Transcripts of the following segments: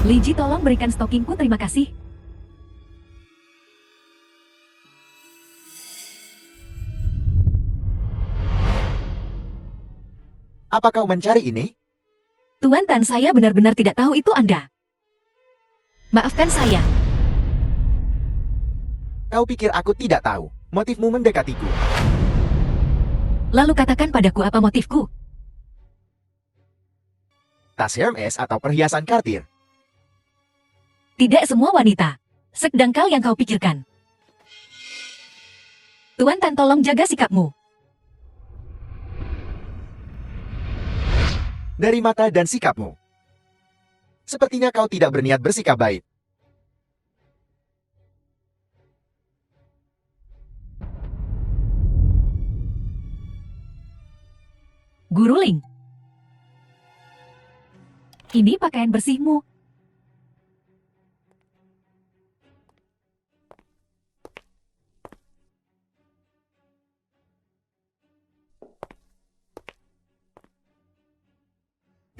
Liji, tolong berikan stokingku, terima kasih. Apa kau mencari ini? Tuan Tan, saya benar-benar tidak tahu itu Anda. Maafkan saya. Kau pikir aku tidak tahu motifmu mendekatiku? Lalu katakan padaku apa motifku? Tas Hermes atau perhiasan Cartier? Tidak semua wanita sedangkal yang kau pikirkan. Tuan Tan, tolong jaga sikapmu. Dari mata dan sikapmu, sepertinya kau tidak berniat bersikap baik. Guru Ling, ini pakaian bersihmu.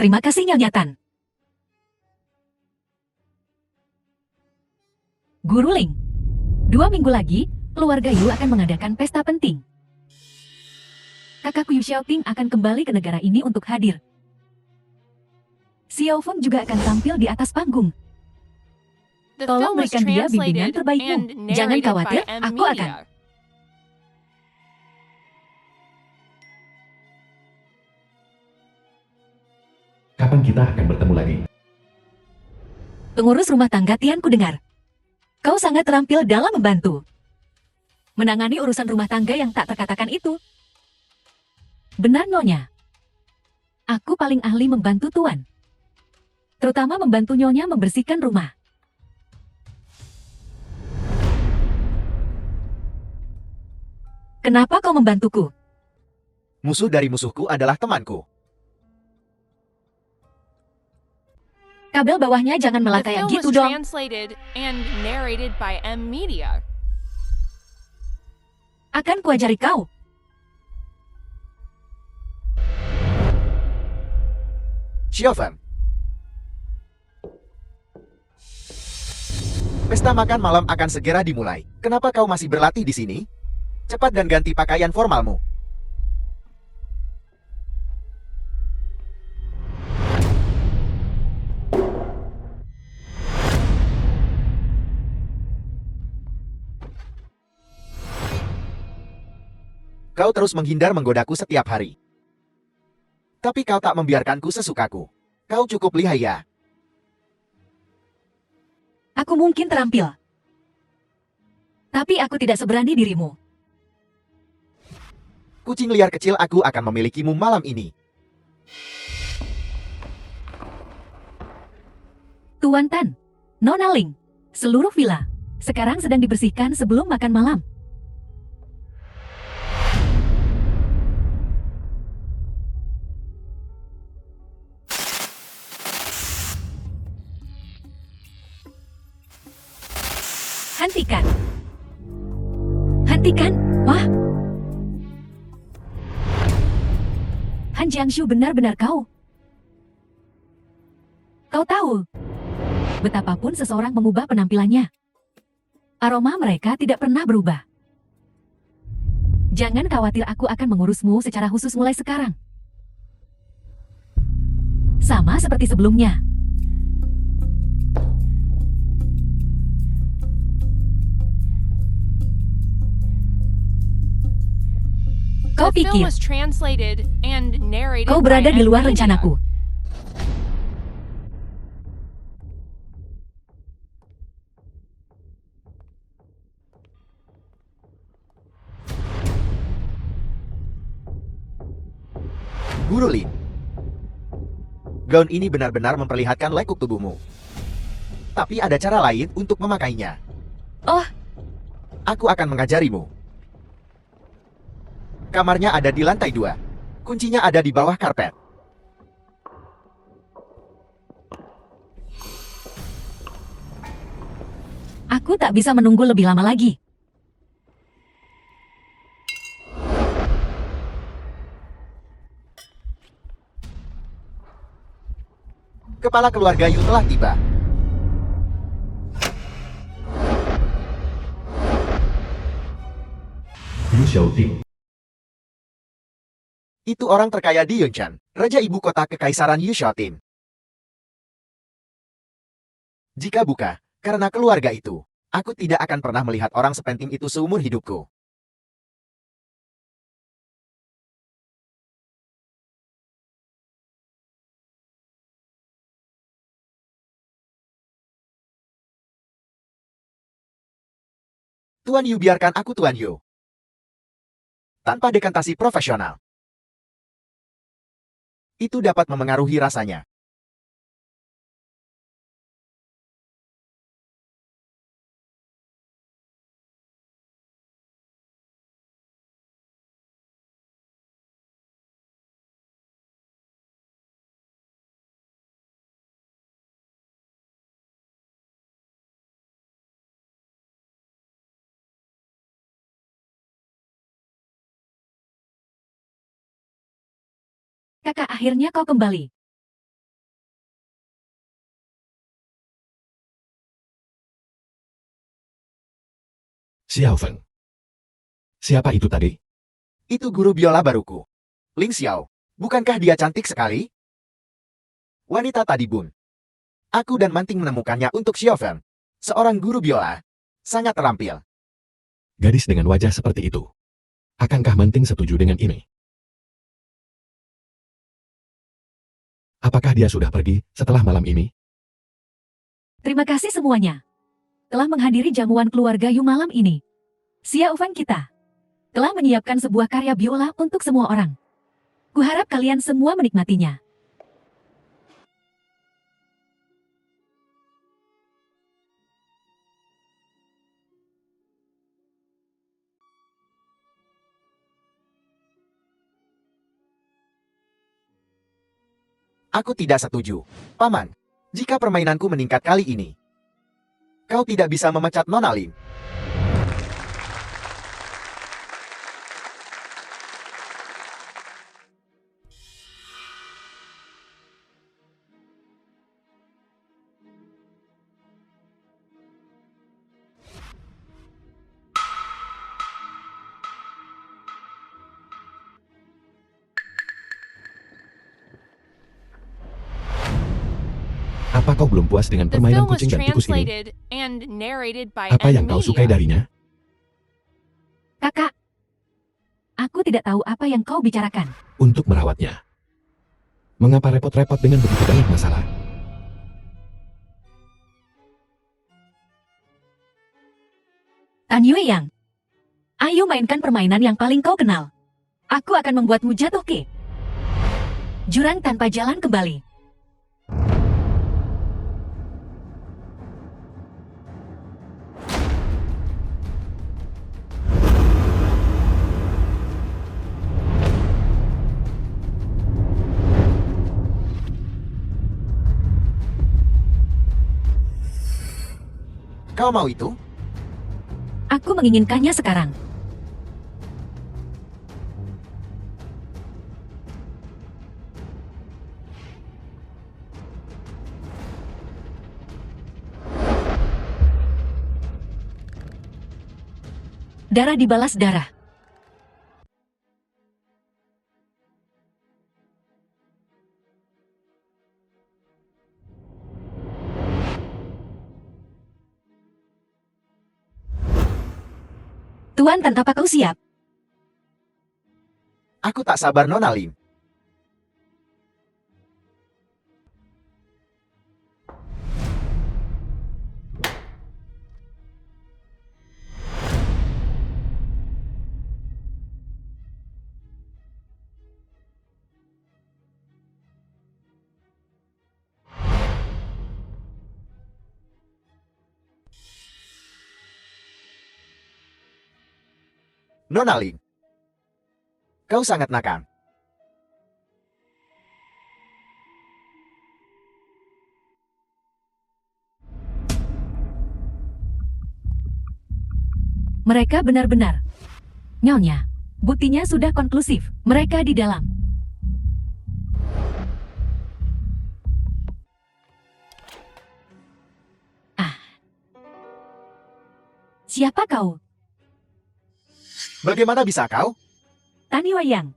Terima kasih, Nyonya Tan. Guru Ling, 2 minggu lagi, keluarga Yu akan mengadakan pesta penting. Kakakku Yu Xiaoting akan kembali ke negara ini untuk hadir. Xiao Feng juga akan tampil di atas panggung. The Tolong film was berikan dia bimbingan translated terbaikmu. and Jangan narrated khawatir, by M aku akan. Media. Kapan kita akan bertemu lagi? Pengurus rumah tangga Tian, ku dengar. Kau sangat terampil dalam membantu. Menangani urusan rumah tangga yang tak terkatakan itu. Benar, Nyonya. Aku paling ahli membantu Tuan. Terutama membantu Nyonya membersihkan rumah. Kenapa kau membantuku? Musuh dari musuhku adalah temanku. Kabel bawahnya jangan The melat kayak film gitu was dong. translated and narrated by M Media. Akan kuajari kau. Xiaofeng. Pesta makan malam akan segera dimulai. Kenapa kau masih berlatih di sini? Cepat dan ganti pakaian formalmu. Kau terus menghindar menggodaku setiap hari. Tapi kau tak membiarkanku sesukaku. Kau cukup lihai ya. Aku mungkin terampil. Tapi aku tidak seberani dirimu. Kucing liar kecil, aku akan memilikimu malam ini. Tuan Tan, Nona Ling, seluruh villa sekarang sedang dibersihkan sebelum makan malam. Hentikan. Hentikan. Wah. Han Jiangshu, benar-benar kau. Kau tahu, betapapun seseorang mengubah penampilannya, aroma mereka tidak pernah berubah. Jangan khawatir, aku akan mengurusmu secara khusus mulai sekarang. Sama seperti sebelumnya. Kau The film pikir was translated and narrated kau by berada di M luar Media. rencanaku? Guru Lin. Gaun ini benar-benar memperlihatkan lekuk tubuhmu. Tapi ada cara lain untuk memakainya. Oh. Aku akan mengajarimu. Kamarnya ada di lantai 2. Kuncinya ada di bawah karpet. Aku tak bisa menunggu lebih lama lagi. Kepala keluarga Yu telah tiba. Xiao Ting. Itu orang terkaya di Yunshan, raja ibu kota kekaisaran Yushotin. Jika bukan karena keluarga itu, aku tidak akan pernah melihat orang sepenting itu seumur hidupku. Tuan Yu, biarkan aku Tuan Yu. Tanpa dekantasi profesional, itu dapat memengaruhi rasanya. Kakak, akhirnya kau kembali. Xiao Feng. Siapa itu tadi? Itu guru biola baruku. Ling Xiao. Bukankah dia cantik sekali? Wanita tadi, Bun. Aku dan Manting menemukannya untuk Xiaofen. Seorang guru biola. Sangat terampil. Gadis dengan wajah seperti itu. Akankah Manting setuju dengan ini? Apakah dia sudah pergi setelah malam ini? Terima kasih semuanya telah menghadiri jamuan keluarga Yu malam ini. Xiao Feng kita telah menyiapkan sebuah karya biola untuk semua orang. Kuharap kalian semua menikmatinya. Aku tidak setuju. Paman, jika permainanku meningkat kali ini, kau tidak bisa memecat Nona Lin. Apa kau belum puas dengan The permainan film was kucing dan tikus ini? translated and narrated by Apa M yang kau sukai Media. darinya? Kakak, aku tidak tahu apa yang kau bicarakan. Untuk merawatnya. Mengapa repot-repot dengan begitu banyak masalah? Tan Yue Yang, ayo mainkan permainan yang paling kau kenal. Aku akan membuatmu jatuh ke jurang tanpa jalan kembali. Kau mau itu? Aku menginginkannya sekarang. Darah dibalas darah. Tuan Tan, apa kau siap? Aku tak sabar, Nona Lin. Nona Lin, kau sangat nakal. Mereka benar-benar. Nyonya, buktinya sudah konklusif. Mereka di dalam. Ah. Siapa kau? Bagaimana bisa kau? Tani Wayang,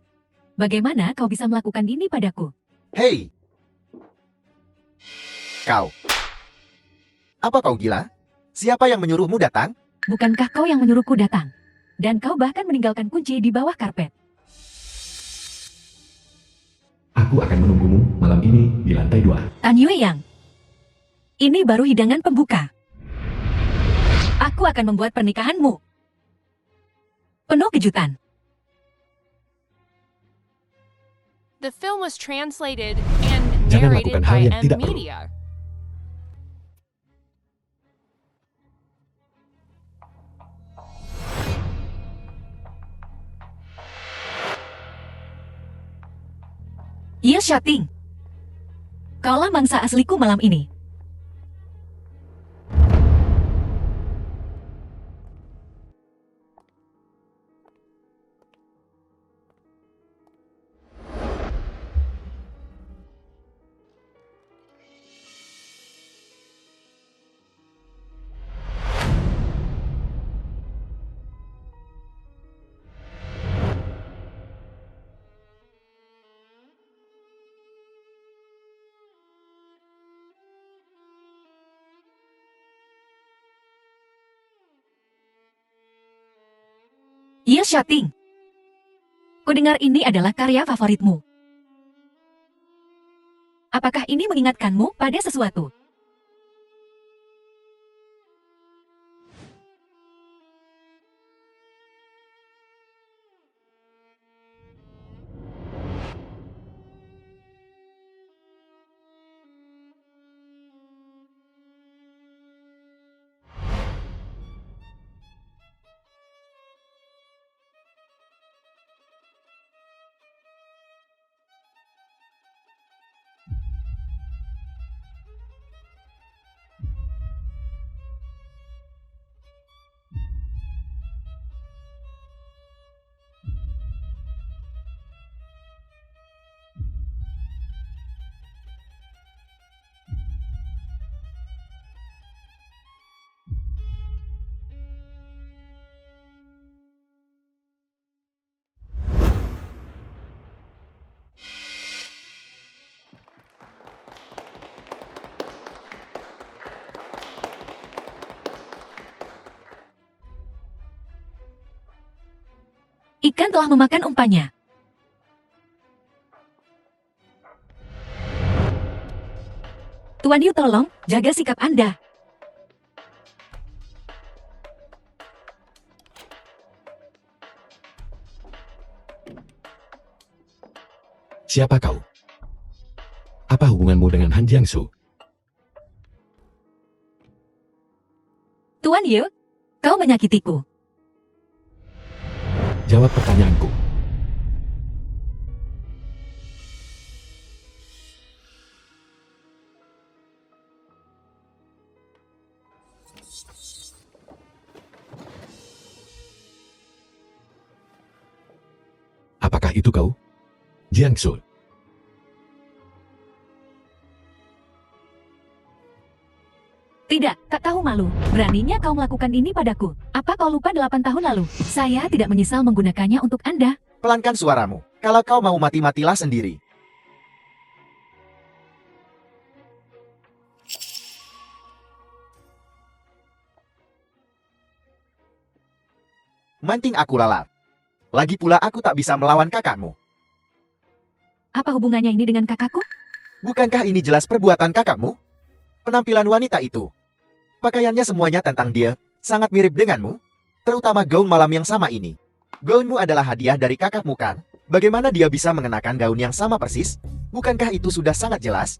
bagaimana kau bisa melakukan ini padaku? Hei! Kau. Apa kau gila? Siapa yang menyuruhmu datang? Bukankah kau yang menyuruhku datang? Dan kau bahkan meninggalkan kunci di bawah karpet. Aku akan menunggumu malam ini di lantai 2. Tan Yueyang, ini baru hidangan pembuka. Aku akan membuat pernikahanmu penuh kejutan. The film was translated and Jangan narrated lakukan hal by yang M tidak perlu. Media. Ye Shating, kaulah mangsa asliku malam ini. Ye Shating, kudengar ini adalah karya favoritmu. Apakah ini mengingatkanmu pada sesuatu? Ikan telah memakan umpannya. Tuan Yu, tolong jaga sikap Anda. Siapa kau? Apa hubunganmu dengan Han Jiangsu? Tuan Yu, kau menyakitiku. Jawab pertanyaanku. Apakah itu kau? Jiangsu. Tidak, tak tahu malu. Beraninya kau melakukan ini padaku. Apa kau lupa 8 tahun lalu? Saya tidak menyesal menggunakannya untuk Anda. Pelankan suaramu. Kalau kau mau mati-matilah sendiri. Manting aku lalat. Lagi pula aku tak bisa melawan kakakmu. Apa hubungannya ini dengan kakakku? Bukankah ini jelas perbuatan kakakmu? Penampilan wanita itu. Pakaiannya semuanya tentang dia, sangat mirip denganmu. Terutama gaun malam yang sama ini. Gaunmu adalah hadiah dari kakakmu kan? Bagaimana dia bisa mengenakan gaun yang sama persis? Bukankah itu sudah sangat jelas?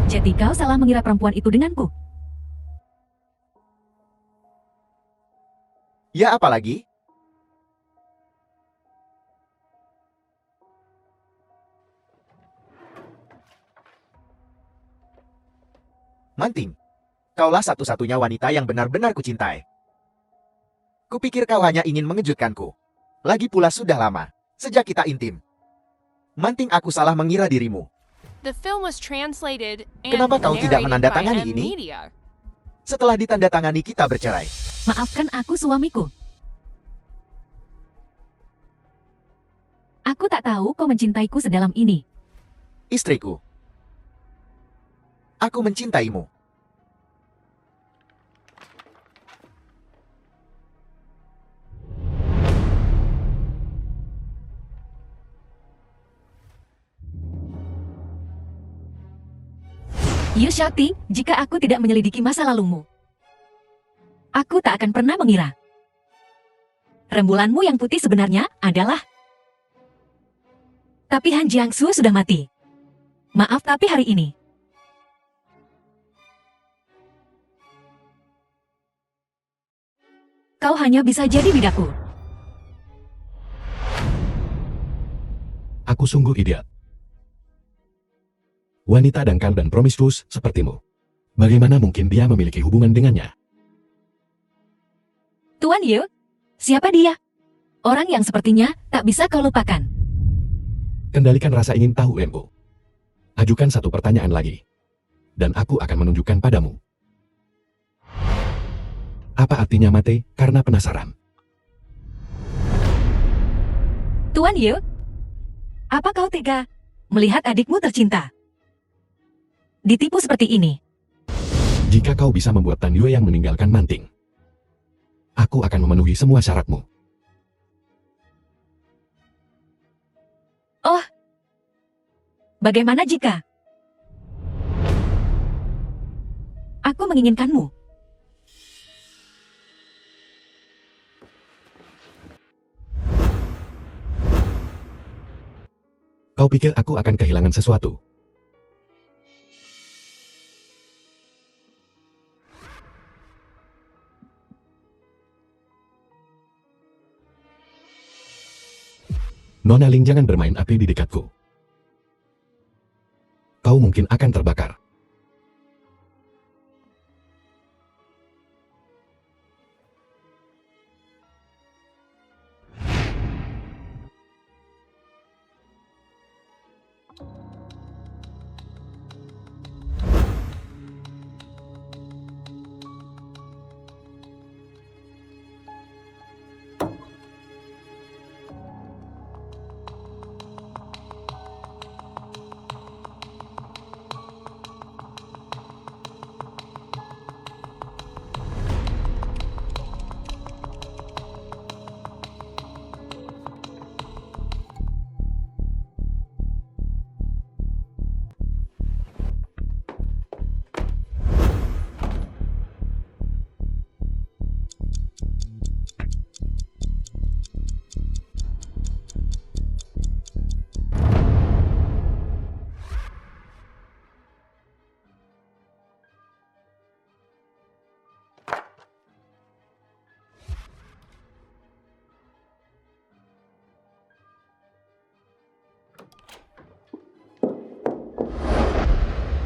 Jadi kau salah mengira perempuan itu denganku. Ya apalagi? Manting, kaulah satu-satunya wanita yang benar-benar kucintai. Kupikir kau hanya ingin mengejutkanku. Lagi pula sudah lama, sejak kita intim. Manting, aku salah mengira dirimu. The film was translated and Kenapa kau tidak narrated menandatangani by M ini? Media. Setelah ditandatangani kita bercerai. Maafkan aku suamiku. Aku tak tahu kau mencintaiku sedalam ini. Istriku. Aku mencintaimu. Yu Xiaoting, jika aku tidak menyelidiki masa lalumu, aku tak akan pernah mengira. Rembulanmu yang putih sebenarnya adalah... Tapi Han Jiangsu sudah mati. Maaf tapi hari ini. Kau hanya bisa jadi bidaku. Aku sungguh idiot. Wanita dangkal dan promiskuus sepertimu. Bagaimana mungkin dia memiliki hubungan dengannya? Tuan Yu, siapa dia? Orang yang sepertinya tak bisa kau lupakan. Kendalikan rasa ingin tahu Embo. Ajukan satu pertanyaan lagi. Dan aku akan menunjukkan padamu. Apa artinya mate karena penasaran? Tuan Yu, apa kau tega melihat adikmu tercinta ditipu seperti ini? Jika kau bisa membuat Tan Yue yang meninggalkan Manting, aku akan memenuhi semua syaratmu. Oh, bagaimana jika aku menginginkanmu? Kau pikir aku akan kehilangan sesuatu? Nona Ling, jangan bermain api di dekatku. Kau mungkin akan terbakar.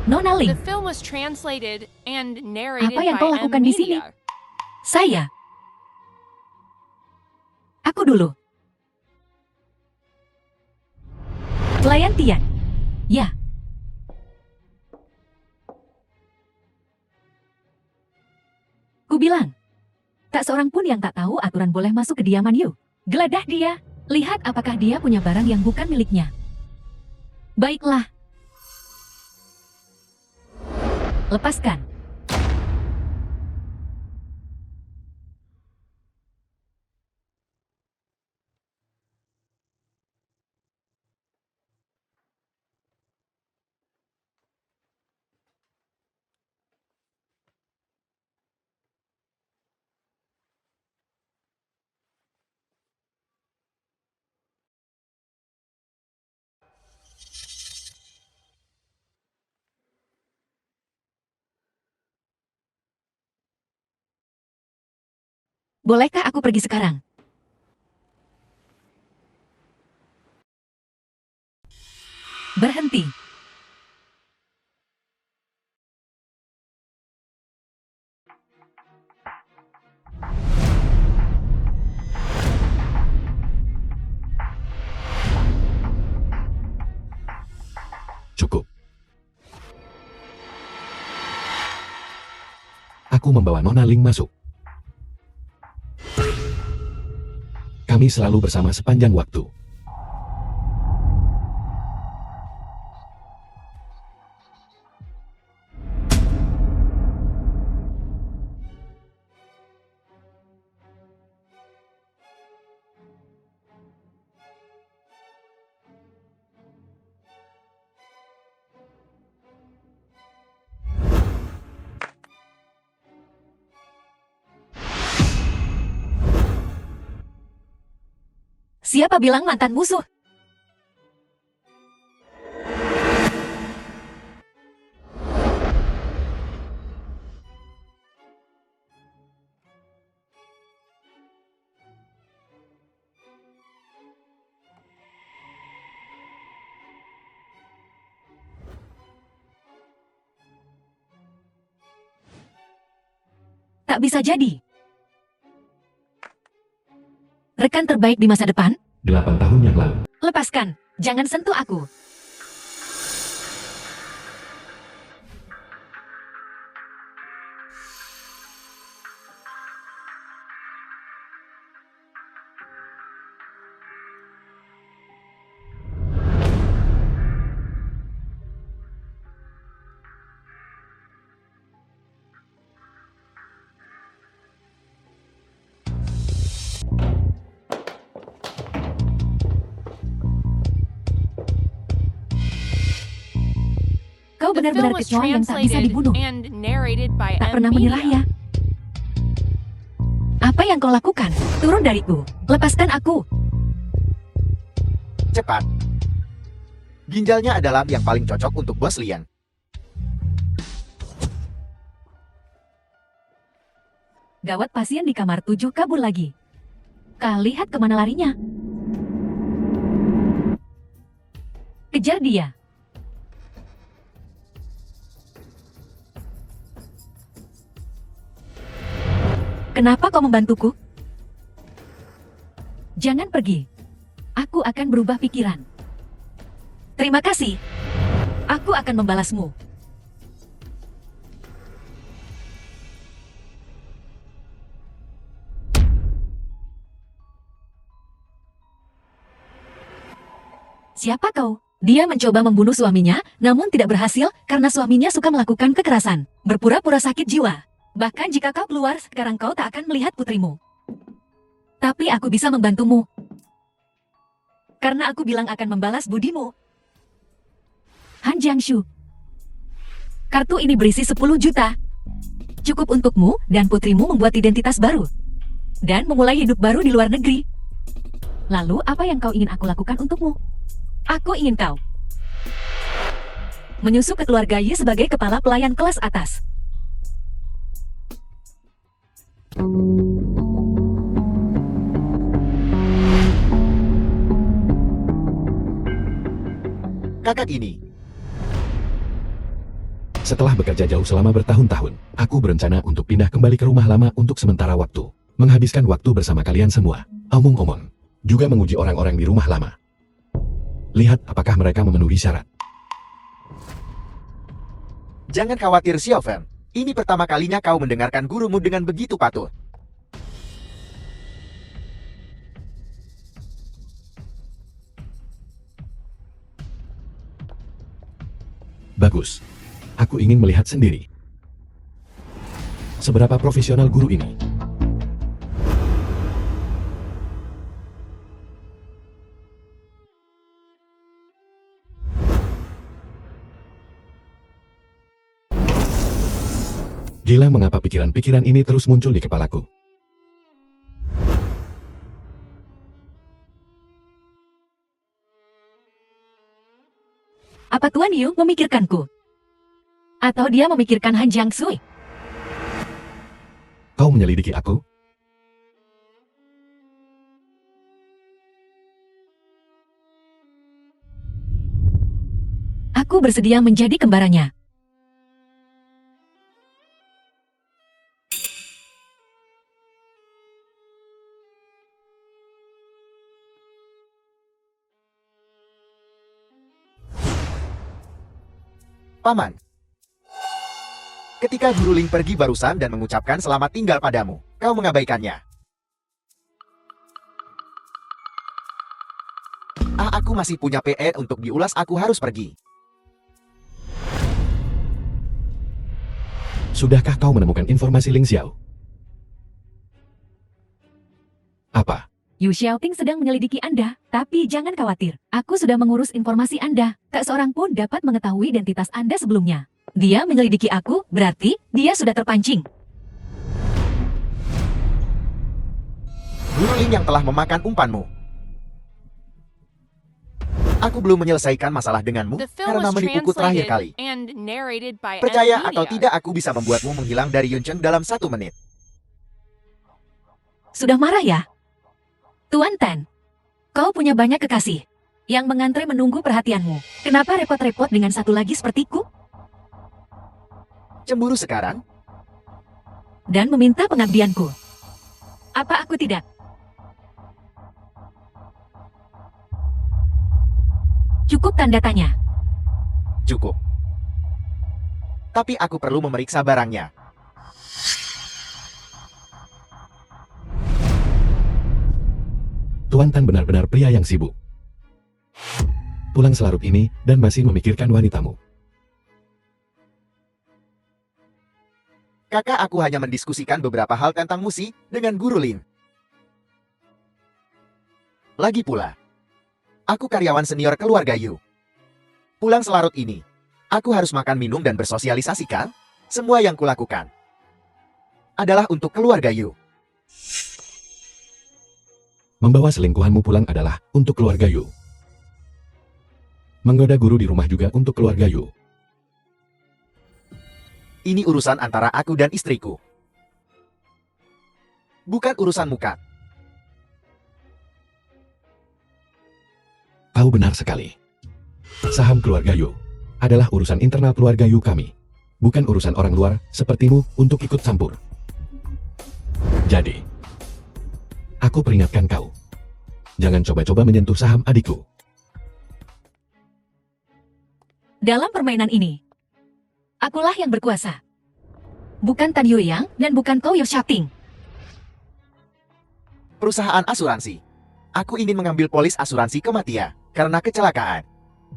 Nona Ling, The film was translated and narrated Apa yang by kau M lakukan di sini? Media. saya. Aku dulu. Pelayan Tian. Ya. Ku bilang, tak seorang pun yang tak tahu aturan boleh masuk kediaman Yu. Geledah dia, lihat apakah dia punya barang yang bukan miliknya. Baiklah. Lepaskan. Bolehkah aku pergi sekarang? Berhenti. Cukup. Aku membawa Nona Ling masuk. Kami selalu bersama sepanjang waktu. Siapa bilang mantan musuh? Tak bisa jadi. Rekan terbaik di masa depan? 8 tahun yang lalu. Lepaskan, jangan sentuh aku. Kau The benar-benar film was kecoa yang tak bisa translated dibunuh. and narrated by Tak M. pernah menyerah Media. ya. Apa yang kau lakukan? Turun dariku. Lepaskan aku. Cepat. Ginjalnya adalah yang paling cocok untuk Bos Lian. Gawat, pasien di kamar 7 kabur lagi. Kau lihat kemana larinya. Kejar dia. Kenapa kau membantuku? Jangan pergi. Aku akan berubah pikiran. Terima kasih. Aku akan membalasmu. Siapa kau? Dia mencoba membunuh suaminya, namun tidak berhasil karena suaminya suka melakukan kekerasan. Berpura-pura sakit jiwa. Bahkan jika kau keluar sekarang, kau tak akan melihat putrimu. Tapi aku bisa membantumu. Karena aku bilang akan membalas budimu. Han Jiangshu. Kartu ini berisi 10 juta. Cukup untukmu dan putrimu membuat identitas baru. Dan memulai hidup baru di luar negeri. Lalu apa yang kau ingin aku lakukan untukmu? Aku ingin kau menyusup ke keluarga Yi sebagai kepala pelayan kelas atas. Kakak ini. Setelah bekerja jauh selama bertahun-tahun, aku berencana untuk pindah kembali ke rumah lama untuk sementara waktu. Menghabiskan waktu bersama kalian semua. Omong-omong. Juga menguji orang-orang di rumah lama. Lihat apakah mereka memenuhi syarat. Jangan khawatir, Xiaofen. Ini pertama kalinya kau mendengarkan gurumu dengan begitu patuh. Bagus. Aku ingin melihat sendiri. Seberapa profesional guru ini? Gila, mengapa pikiran-pikiran ini terus muncul di kepalaku. Apa Tuan Yu memikirkanku? Atau dia memikirkan Han Jiangshu? Kau menyelidiki aku? Aku bersedia menjadi kembarannya. Paman. Ketika Guru Ling pergi barusan dan mengucapkan selamat tinggal padamu, kau mengabaikannya. Aku masih punya PR untuk diulas, aku harus pergi. Sudahkah kau menemukan informasi Ling Xiao? Apa? Yu Xiaoting sedang menyelidiki Anda, tapi jangan khawatir. Aku sudah mengurus informasi Anda. Tak seorang pun dapat mengetahui identitas Anda sebelumnya. Dia menyelidiki aku, berarti dia sudah terpancing. Guru Ling yang telah memakan umpanmu. Aku belum menyelesaikan masalah denganmu The film karena was menipuku terakhir kali. translated and narrated by Percaya M atau Media. tidak, aku bisa membuatmu menghilang dari Yuncheng dalam 1 menit. Sudah marah ya? Tuan Tan, kau punya banyak kekasih yang mengantre menunggu perhatianmu. Kenapa repot-repot dengan satu lagi sepertiku? Cemburu sekarang? Dan meminta pengabdianku. Apa aku tidak? Cukup tanda tanya. Cukup. Tapi aku perlu memeriksa barangnya. Tuan Tan benar-benar pria yang sibuk. Pulang selarut ini dan masih memikirkan wanitamu. Kakak, aku hanya mendiskusikan beberapa hal tentang musik dengan Guru Lin. Lagi pula, aku karyawan senior keluarga Yu. Pulang selarut ini, aku harus makan, minum, dan bersosialisasi kan? Semua yang kulakukan adalah untuk keluarga Yu. Membawa selingkuhanmu pulang adalah untuk keluarga Yu. Menggoda guru di rumah juga untuk keluarga Yu. Ini urusan antara aku dan istriku. Bukan urusan muka. Kau benar sekali. Saham keluarga Yu adalah urusan internal keluarga Yu kami. Bukan urusan orang luar sepertimu untuk ikut campur. Jadi, aku peringatkan kau. Jangan coba-coba menyentuh saham adikku. Dalam permainan ini, akulah yang berkuasa. Bukan Tan Youyang dan bukan kau Yu Xiaoting. Perusahaan asuransi. Aku ingin mengambil polis asuransi kematian karena kecelakaan.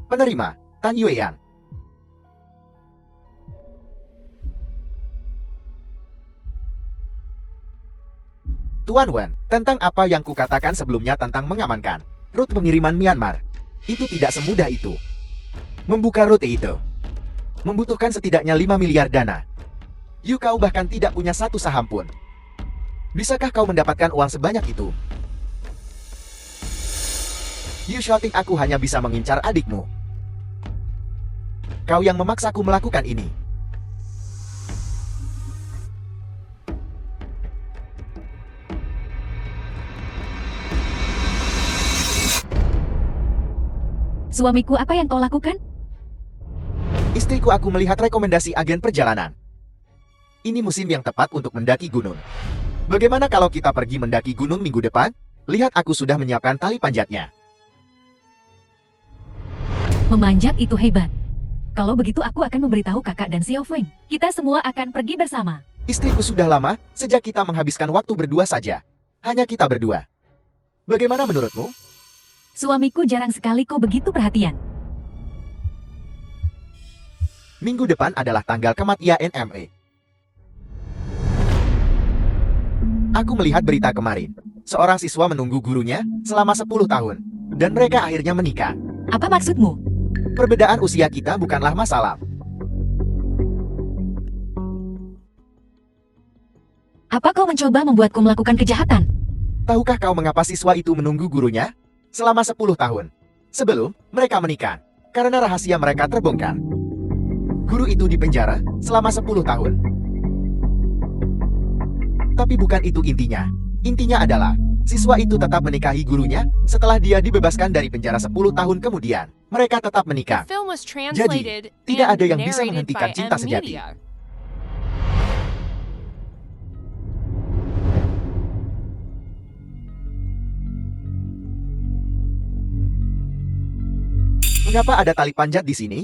Penerima, Tan Youyang. Tuan Wen, tentang apa yang kukatakan sebelumnya tentang mengamankan rute pengiriman Myanmar. Itu tidak semudah itu. Membuka rute itu membutuhkan setidaknya 5 miliar dana. Yu, kau bahkan tidak punya satu saham pun. Bisakah kau mendapatkan uang sebanyak itu? Yu Xiaoting, aku hanya bisa mengincar adikmu. Kau yang memaksaku melakukan ini. Suamiku, apa yang kau lakukan? Istriku, aku melihat rekomendasi agen perjalanan. Ini musim yang tepat untuk mendaki gunung. Bagaimana kalau kita pergi mendaki gunung minggu depan? Lihat, aku sudah menyiapkan tali panjatnya. Memanjat itu hebat. Kalau begitu aku akan memberitahu kakak dan Xiao Feng. Kita semua akan pergi bersama. Istriku, sudah lama sejak kita menghabiskan waktu berdua saja. Hanya kita berdua. Bagaimana menurutmu? Suamiku, jarang sekali kau begitu perhatian. Minggu depan adalah tanggal kematian NME. Aku melihat berita kemarin. Seorang siswa menunggu gurunya selama 10 tahun. Dan mereka akhirnya menikah. Apa maksudmu? Perbedaan usia kita bukanlah masalah. Apa kau mencoba membuatku melakukan kejahatan? Tahukah kau mengapa siswa itu menunggu gurunya selama 10 tahun sebelum mereka menikah? Karena rahasia mereka terbongkar. Guru itu dipenjara selama 10 tahun. Tapi bukan itu intinya. Intinya adalah siswa itu tetap menikahi gurunya setelah dia dibebaskan dari penjara 10 tahun kemudian. Mereka tetap The menikah. film was translated tidak and ada yang bisa narrated menghentikan by cinta M sejati. Media. Mengapa ada tali panjat di sini?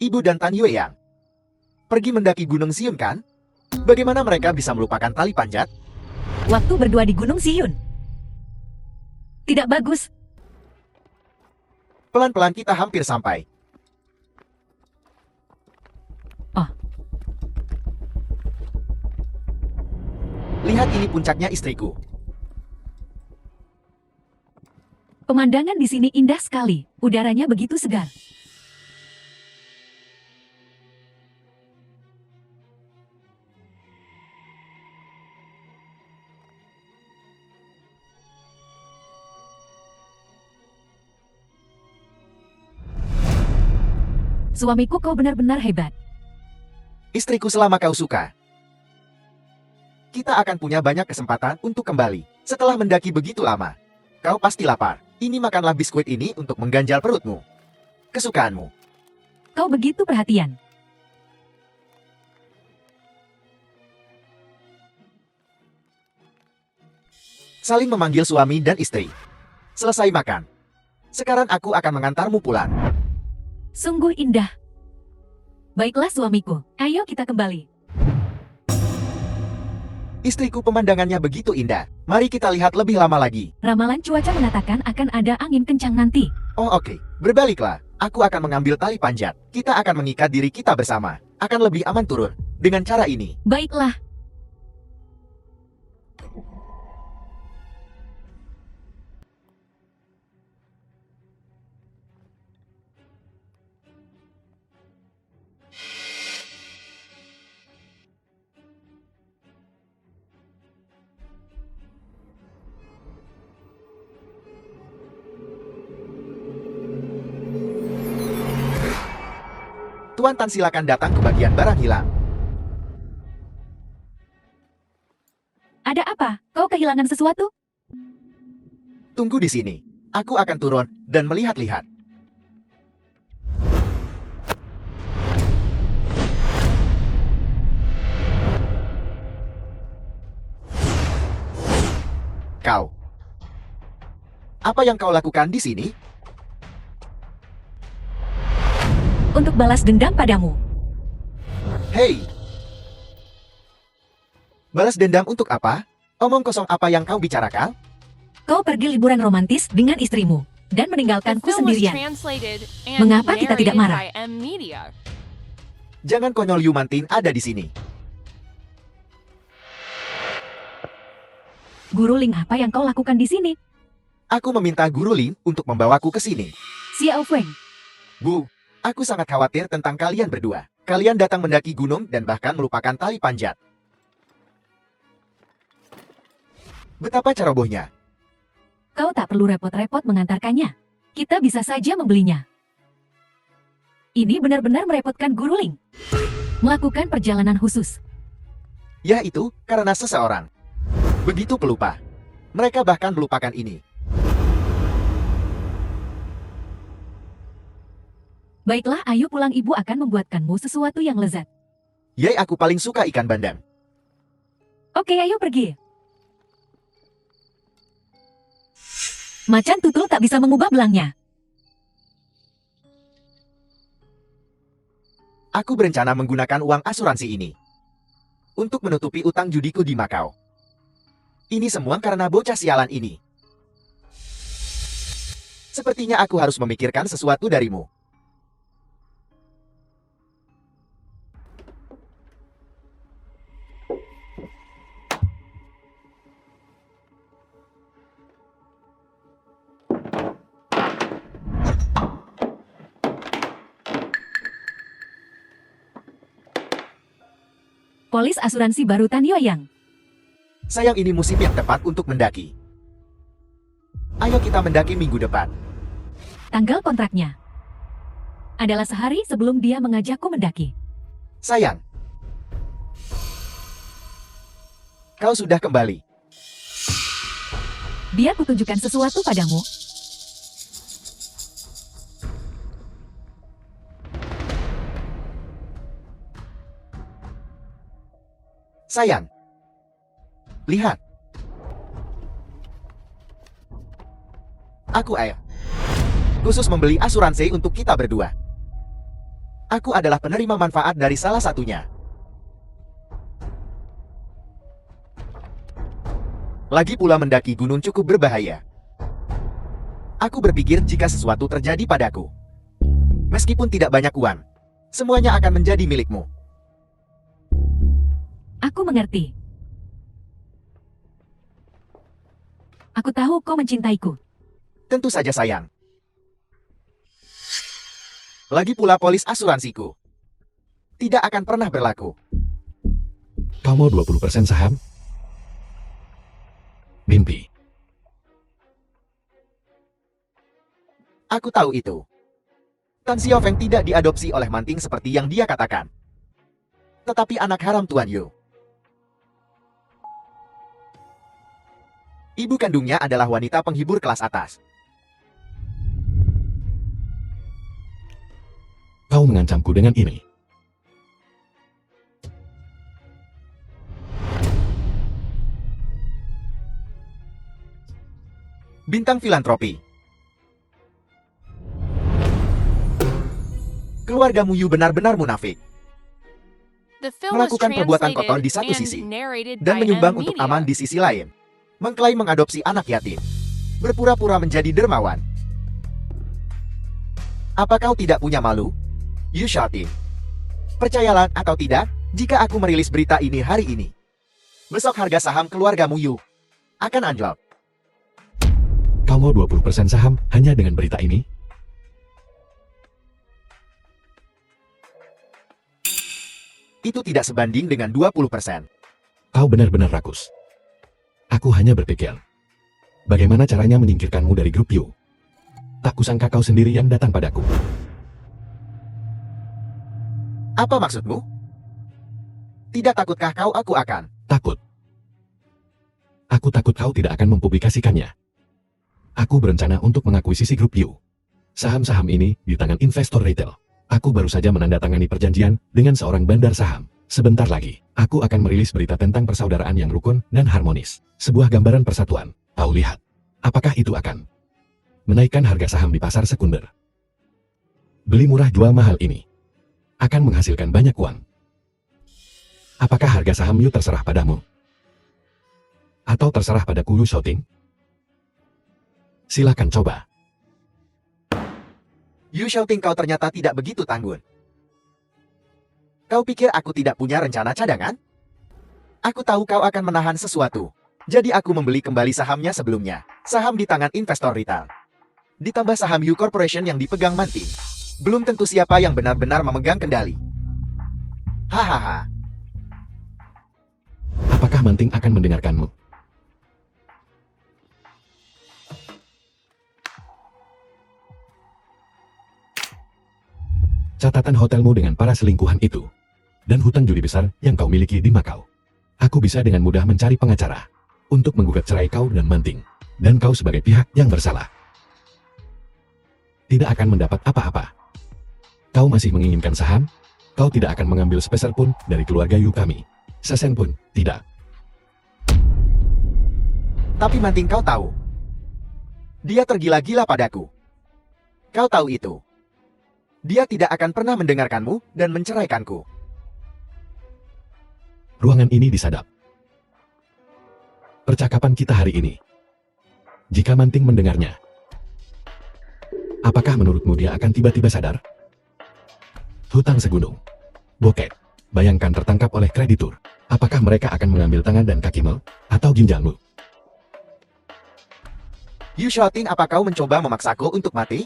Ibu dan Tan Yueyang. Pergi mendaki Gunung Siun kan? Bagaimana mereka bisa melupakan tali panjat? Waktu berdua di Gunung Siyun. Tidak bagus. Pelan-pelan kita hampir sampai. Oh. Lihat ini puncaknya istriku. Pemandangan di sini indah sekali. Udaranya begitu segar. Suamiku, kau benar-benar hebat. Istriku, selama kau suka. Kita akan punya banyak kesempatan untuk kembali. Setelah mendaki begitu lama. Kau pasti lapar. Ini makanlah biskuit ini untuk mengganjal perutmu. Kesukaanmu. Kau begitu perhatian. Saling memanggil suami dan istri. Selesai makan. Sekarang aku akan mengantarmu pulang. Sungguh indah. Baiklah suamiku, ayo kita kembali. Istriku, pemandangannya begitu indah. Mari kita lihat lebih lama lagi. Ramalan cuaca mengatakan akan ada angin kencang nanti. Oh oke, berbaliklah. Aku akan mengambil tali panjat. Kita akan mengikat diri kita bersama. Akan lebih aman turun. Dengan cara ini. Baiklah. Tuan Tan, silakan datang ke bagian barang hilang. Ada apa? Kau kehilangan sesuatu? Tunggu di sini. Aku akan turun dan melihat-lihat. Kau. Apa yang kau lakukan di sini? Untuk balas dendam padamu. Hei! Balas dendam untuk apa? Omong kosong apa yang kau bicarakan? Kau pergi liburan romantis dengan istrimu dan The meninggalkanku film was sendirian. translated and Mengapa kita tidak narrated marah? by M Media. Jangan konyol, Yumantin ada di sini. Guru Ling, apa yang kau lakukan di sini? Aku meminta Guru Lin untuk membawaku ke sini. Xiao Feng, Bu, aku sangat khawatir tentang kalian berdua. Kalian datang mendaki gunung dan bahkan melupakan tali panjat. Betapa cerobohnya. kau tak perlu repot-repot mengantarkannya. Kita bisa saja membelinya. Ini benar-benar merepotkan Guru Ling. Melakukan perjalanan khusus. Ya itu, karena seseorang. Begitu pelupa. Mereka bahkan melupakan ini. Baiklah, ayo pulang, ibu akan membuatkanmu sesuatu yang lezat. Yai, aku paling suka ikan bandeng. Oke, ayo pergi. Macan tutul tak bisa mengubah belangnya. Aku berencana menggunakan uang asuransi ini untuk menutupi utang judiku di Makau. Ini semua karena bocah sialan ini. Sepertinya aku harus memikirkan sesuatu darimu. Polis asuransi baru Tan Yueyang. Sayang, ini musim yang tepat untuk mendaki. Ayo kita mendaki minggu depan. Tanggal kontraknya adalah sehari sebelum dia mengajakku mendaki. Sayang, kau sudah kembali. Biar kutunjukkan sesuatu padamu. Sayang, lihat. Aku khusus membeli asuransi untuk kita berdua. Aku adalah penerima manfaat dari salah satunya. Lagi pula mendaki gunung cukup berbahaya. Aku berpikir jika sesuatu terjadi padaku, meskipun tidak banyak uang, semuanya akan menjadi milikmu. Aku mengerti. Aku tahu kau mencintaiku. Tentu saja sayang. Lagi pula polis asuransiku tidak akan pernah berlaku. Kau mau 20% saham? Mimpi. Aku tahu itu. Tan Xiaofeng tidak diadopsi oleh Manting seperti yang dia katakan. Tetapi anak haram Tuan Yu. Ibu kandungnya adalah wanita penghibur kelas atas. Kau mengancamku dengan ini. Bintang filantropi. Keluarga Mu Yu benar-benar munafik. The film was Melakukan perbuatan kotor translated di satu and sisi, narrated dan by menyumbang M untuk Media. aman di sisi lain. Mengklaim mengadopsi anak yatim. Berpura-pura menjadi dermawan. Apa kau tidak punya malu? Yu Xiaoting. Percayalah atau tidak, jika aku merilis berita ini hari ini, besok harga saham keluarga Mu Yu akan anjlok. Kau mau 20% saham hanya dengan berita ini? Itu tidak sebanding dengan 20%. Kau benar-benar rakus. Aku hanya berpikir, bagaimana caranya menyingkirkanmu dari grup Yu? Tak kusangka kau sendiri yang datang padaku. Apa maksudmu? Tidak takutkah kau aku akan? Takut. Aku takut kau tidak akan mempublikasikannya. Aku berencana untuk mengakuisisi grup Yu. Saham-saham ini di tangan investor retail. Aku baru saja menandatangani perjanjian dengan seorang bandar saham. Sebentar lagi, aku akan merilis berita tentang persaudaraan yang rukun dan harmonis. Sebuah gambaran persatuan. Kau lihat. Apakah itu akan menaikkan harga saham di pasar sekunder? Beli murah jual mahal ini akan menghasilkan banyak uang. Apakah harga saham Yu terserah padamu? Atau terserah padaku Yu Xiaoting? Silakan coba. Yu Xiaoting, kau ternyata tidak begitu tangguh. Kau pikir aku tidak punya rencana cadangan? Aku tahu kau akan menahan sesuatu. Jadi aku membeli kembali sahamnya sebelumnya. Saham di tangan investor retail. Ditambah saham Yu Corporation yang dipegang Manting. Belum tentu siapa yang benar-benar memegang kendali. Hahaha. Apakah Manting akan mendengarkanmu? Catatan hotelmu dengan para selingkuhan itu, dan hutang judi besar yang kau miliki di Makau. Aku bisa dengan mudah mencari pengacara untuk menggugat cerai kau dan Manting, dan kau sebagai pihak yang bersalah tidak akan mendapat apa-apa. Kau masih menginginkan saham? Kau tidak akan mengambil sepeser pun dari keluarga Yu kami. Sesen pun tidak. Tapi Manting, kau tahu, dia tergila-gila padaku. Kau tahu itu. Dia tidak akan pernah mendengarkanmu dan menceraikanku. Ruangan ini disadap. Percakapan kita hari ini. Jika Manting mendengarnya, apakah menurutmu dia akan tiba-tiba sadar? Hutang segunung. Bokek. Bayangkan tertangkap oleh kreditur. Apakah mereka akan mengambil tangan dan kakimu? Atau ginjalmu? Yu Xiaoting, apa kau mencoba memaksaku untuk mati?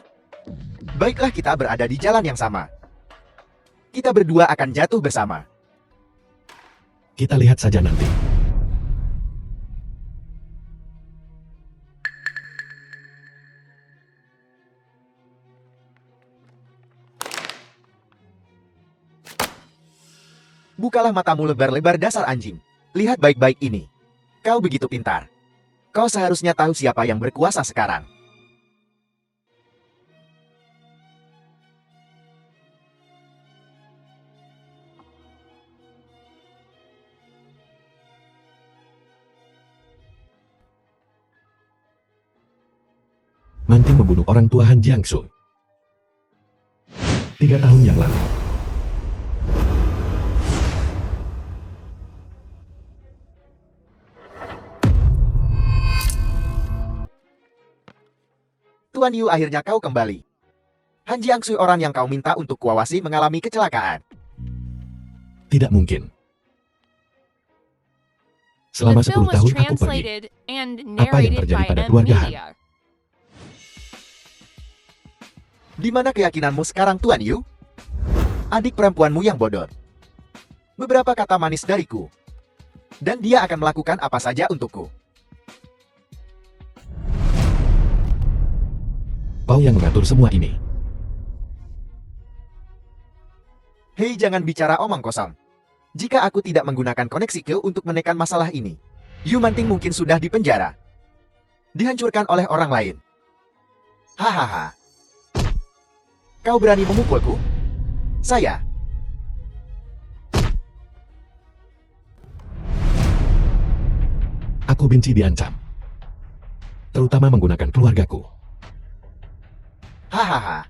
Baiklah, kita berada di jalan yang sama. Kita berdua akan jatuh bersama. Kita lihat saja nanti. Bukalah matamu lebar-lebar, dasar anjing. Lihat baik-baik ini. Kau begitu pintar. Kau seharusnya tahu siapa yang berkuasa sekarang. Manting membunuh orang tua Han Jiangsu 3 tahun yang lalu. Tuan Yu, akhirnya kau kembali. Han Jiangsui, orang yang kau minta untuk kuawasi, mengalami kecelakaan. Tidak mungkin. The Selama film 10 was tahun aku pergi. translated and Apa yang narrated terjadi by pada M keluarga Han? Media. Di mana keyakinanmu sekarang, Tuan Yu? Adik perempuanmu yang bodoh. Beberapa kata manis dariku. Dan dia akan melakukan apa saja untukku. Kau yang mengatur semua ini. Hei, jangan bicara omong kosong. Jika aku tidak menggunakan koneksi Q untuk menekan masalah ini, Yu Manting mungkin sudah di penjara. Dihancurkan oleh orang lain. Hahaha. Kau berani memukulku? Saya. Aku benci diancam. Terutama menggunakan keluargaku. Hahaha.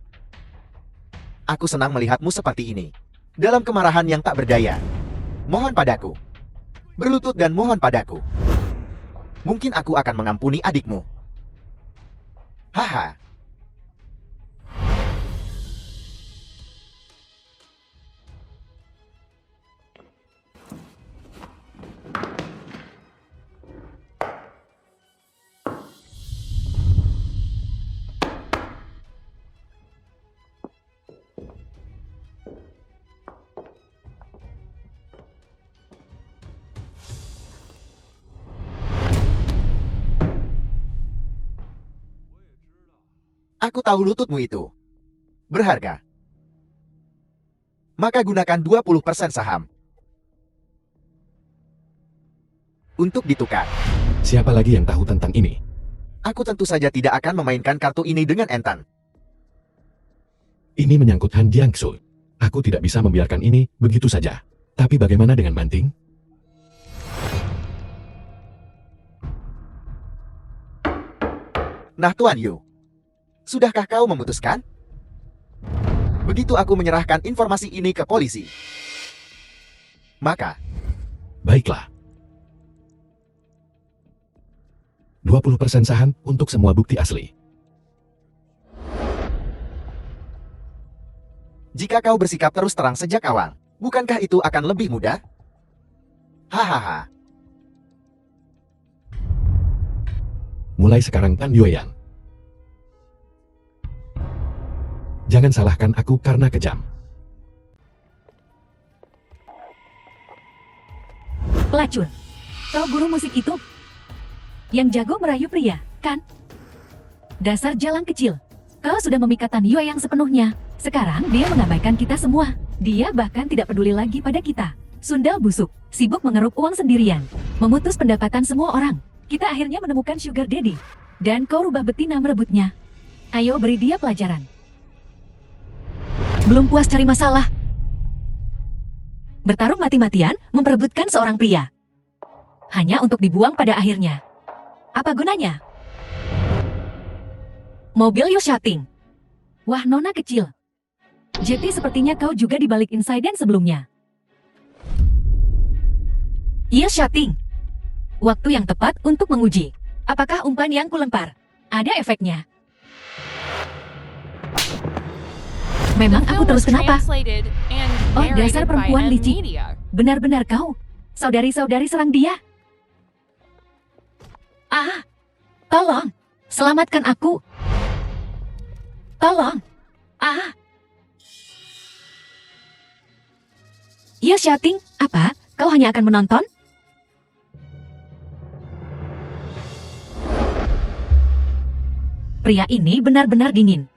Aku senang melihatmu seperti ini. Dalam kemarahan yang tak berdaya. Mohon padaku. Berlutut dan mohon padaku. Mungkin aku akan mengampuni adikmu. Haha. Aku tahu lututmu itu berharga. Maka gunakan 20% saham untuk ditukar. Siapa lagi yang tahu tentang ini? Aku tentu saja tidak akan memainkan kartu ini dengan entan. Ini menyangkut Han Jiangsu. Aku tidak bisa membiarkan ini begitu saja. Tapi bagaimana dengan Manting? Nah, Tuan Yu, sudahkah kau memutuskan? Begitu aku menyerahkan informasi ini ke polisi, maka Baiklah. 20% saham untuk semua bukti asli. jika kau bersikap terus terang sejak awal, bukankah itu akan lebih mudah? Hahaha. Mulai sekarang Tan Yueyang. Jangan salahkan aku karena kejam. Pelacur. Kau guru musik itu? Yang jago merayu pria, kan? Dasar jalang kecil. Kau sudah memikat Tan Yueyang sepenuhnya. Sekarang dia mengabaikan kita semua. Dia bahkan tidak peduli lagi pada kita. Sundal busuk, sibuk mengeruk uang sendirian. Memutus pendapatan semua orang. Kita akhirnya menemukan Sugar Daddy. Dan kau rubah betina merebutnya. Ayo beri dia pelajaran. Belum puas cari masalah? Bertarung mati-matian memperebutkan seorang pria. Hanya untuk dibuang pada akhirnya. Apa gunanya? Mobil you shouting. Wah, nona kecil. Jetty, sepertinya kau juga di balik insiden sebelumnya. You shouting. Waktu yang tepat untuk menguji. Apakah umpan yang kulempar ada efeknya? Memang The aku film terus was kenapa? translated and Oh, dasar narrated by perempuan M licik. Media. Benar-benar kau. Saudari-saudari serang dia. Ah, tolong. Selamatkan aku. Tolong. Ah. Ya shouting, apa? Kau hanya akan menonton? Pria ini benar-benar dingin.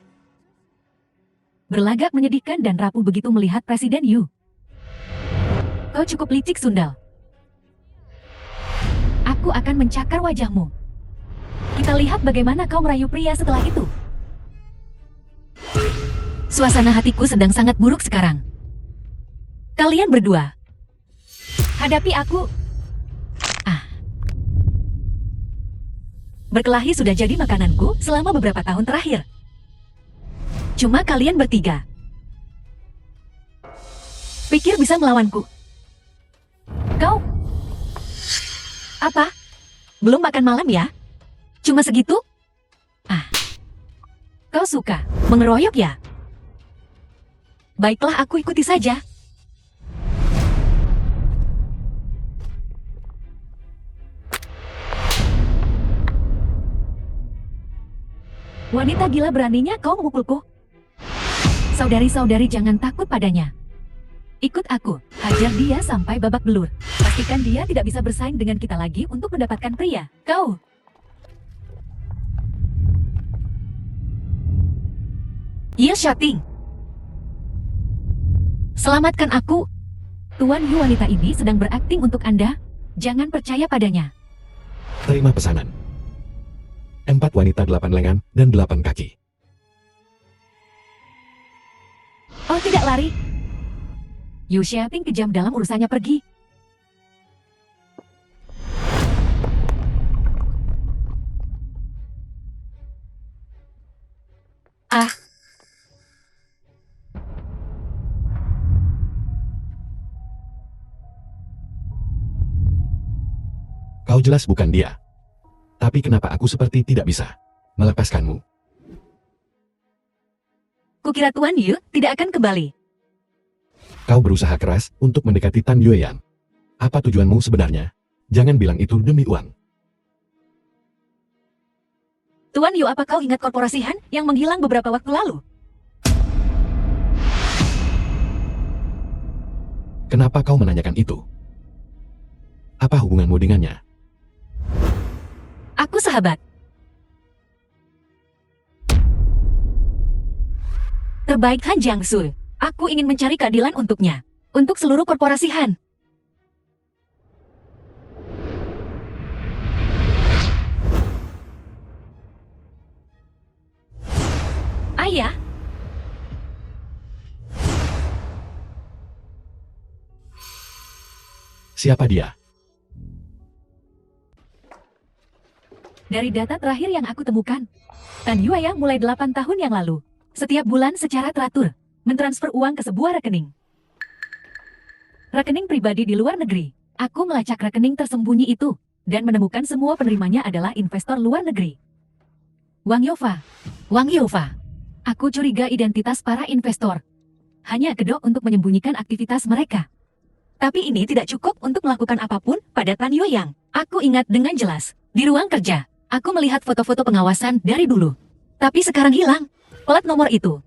Berlagak menyedihkan dan rapuh begitu melihat Presiden Yu. Kau cukup licik, Sundal. Aku akan mencakar wajahmu. Kita lihat bagaimana kau merayu pria setelah itu. Suasana hatiku sedang sangat buruk sekarang. Kalian berdua. Hadapi aku. Ah. Berkelahi sudah jadi makananku selama beberapa tahun terakhir. Cuma kalian bertiga. Pikir bisa melawanku? Kau? Apa? Belum makan malam ya? Cuma segitu? Ah. Kau suka mengeroyok ya? Baiklah, aku ikuti saja. Wanita gila, beraninya kau memukulku. Saudari-saudari, jangan takut padanya. Ikut aku, hajar dia sampai babak belur. Pastikan dia tidak bisa bersaing dengan kita lagi untuk mendapatkan pria. Kau. Iya, shooting. Selamatkan aku. Tuan Yu, wanita ini sedang berakting untuk Anda. Jangan percaya padanya. Terima pesanan. 4 wanita 8 lengan dan 8 kaki. Oh, tidak lari. Yu Xiaoting kejam dalam urusannya, pergi. Ah. Kau jelas bukan dia. Tapi kenapa aku seperti tidak bisa melepaskanmu? Kukira Tuan Yu tidak akan kembali. Kau berusaha keras untuk mendekati Tan Yueyan. Apa tujuanmu sebenarnya? Jangan bilang itu demi uang. Tuan Yu, apa kau ingat korporasi Han yang menghilang beberapa waktu lalu? Kenapa kau menanyakan itu? Apa hubunganmu dengannya? Aku sahabat. Terbaik Han Jiangsu. Aku ingin mencari keadilan untuknya. Untuk seluruh korporasi Han. Ayah. Siapa dia? Dari data terakhir yang aku temukan, Tan Yuaya mulai 8 tahun yang lalu, setiap bulan secara teratur, mentransfer uang ke sebuah rekening. Rekening pribadi di luar negeri. Aku melacak rekening tersembunyi itu, dan menemukan semua penerimanya adalah investor luar negeri. Wang Youfa. Wang Youfa. Aku curiga identitas para investor. Hanya kedok untuk menyembunyikan aktivitas mereka. Tapi ini tidak cukup untuk melakukan apapun pada Tan Yueyang. Aku ingat dengan jelas, di ruang kerja, aku melihat foto-foto pengawasan dari dulu. Tapi sekarang hilang. Plat nomor itu.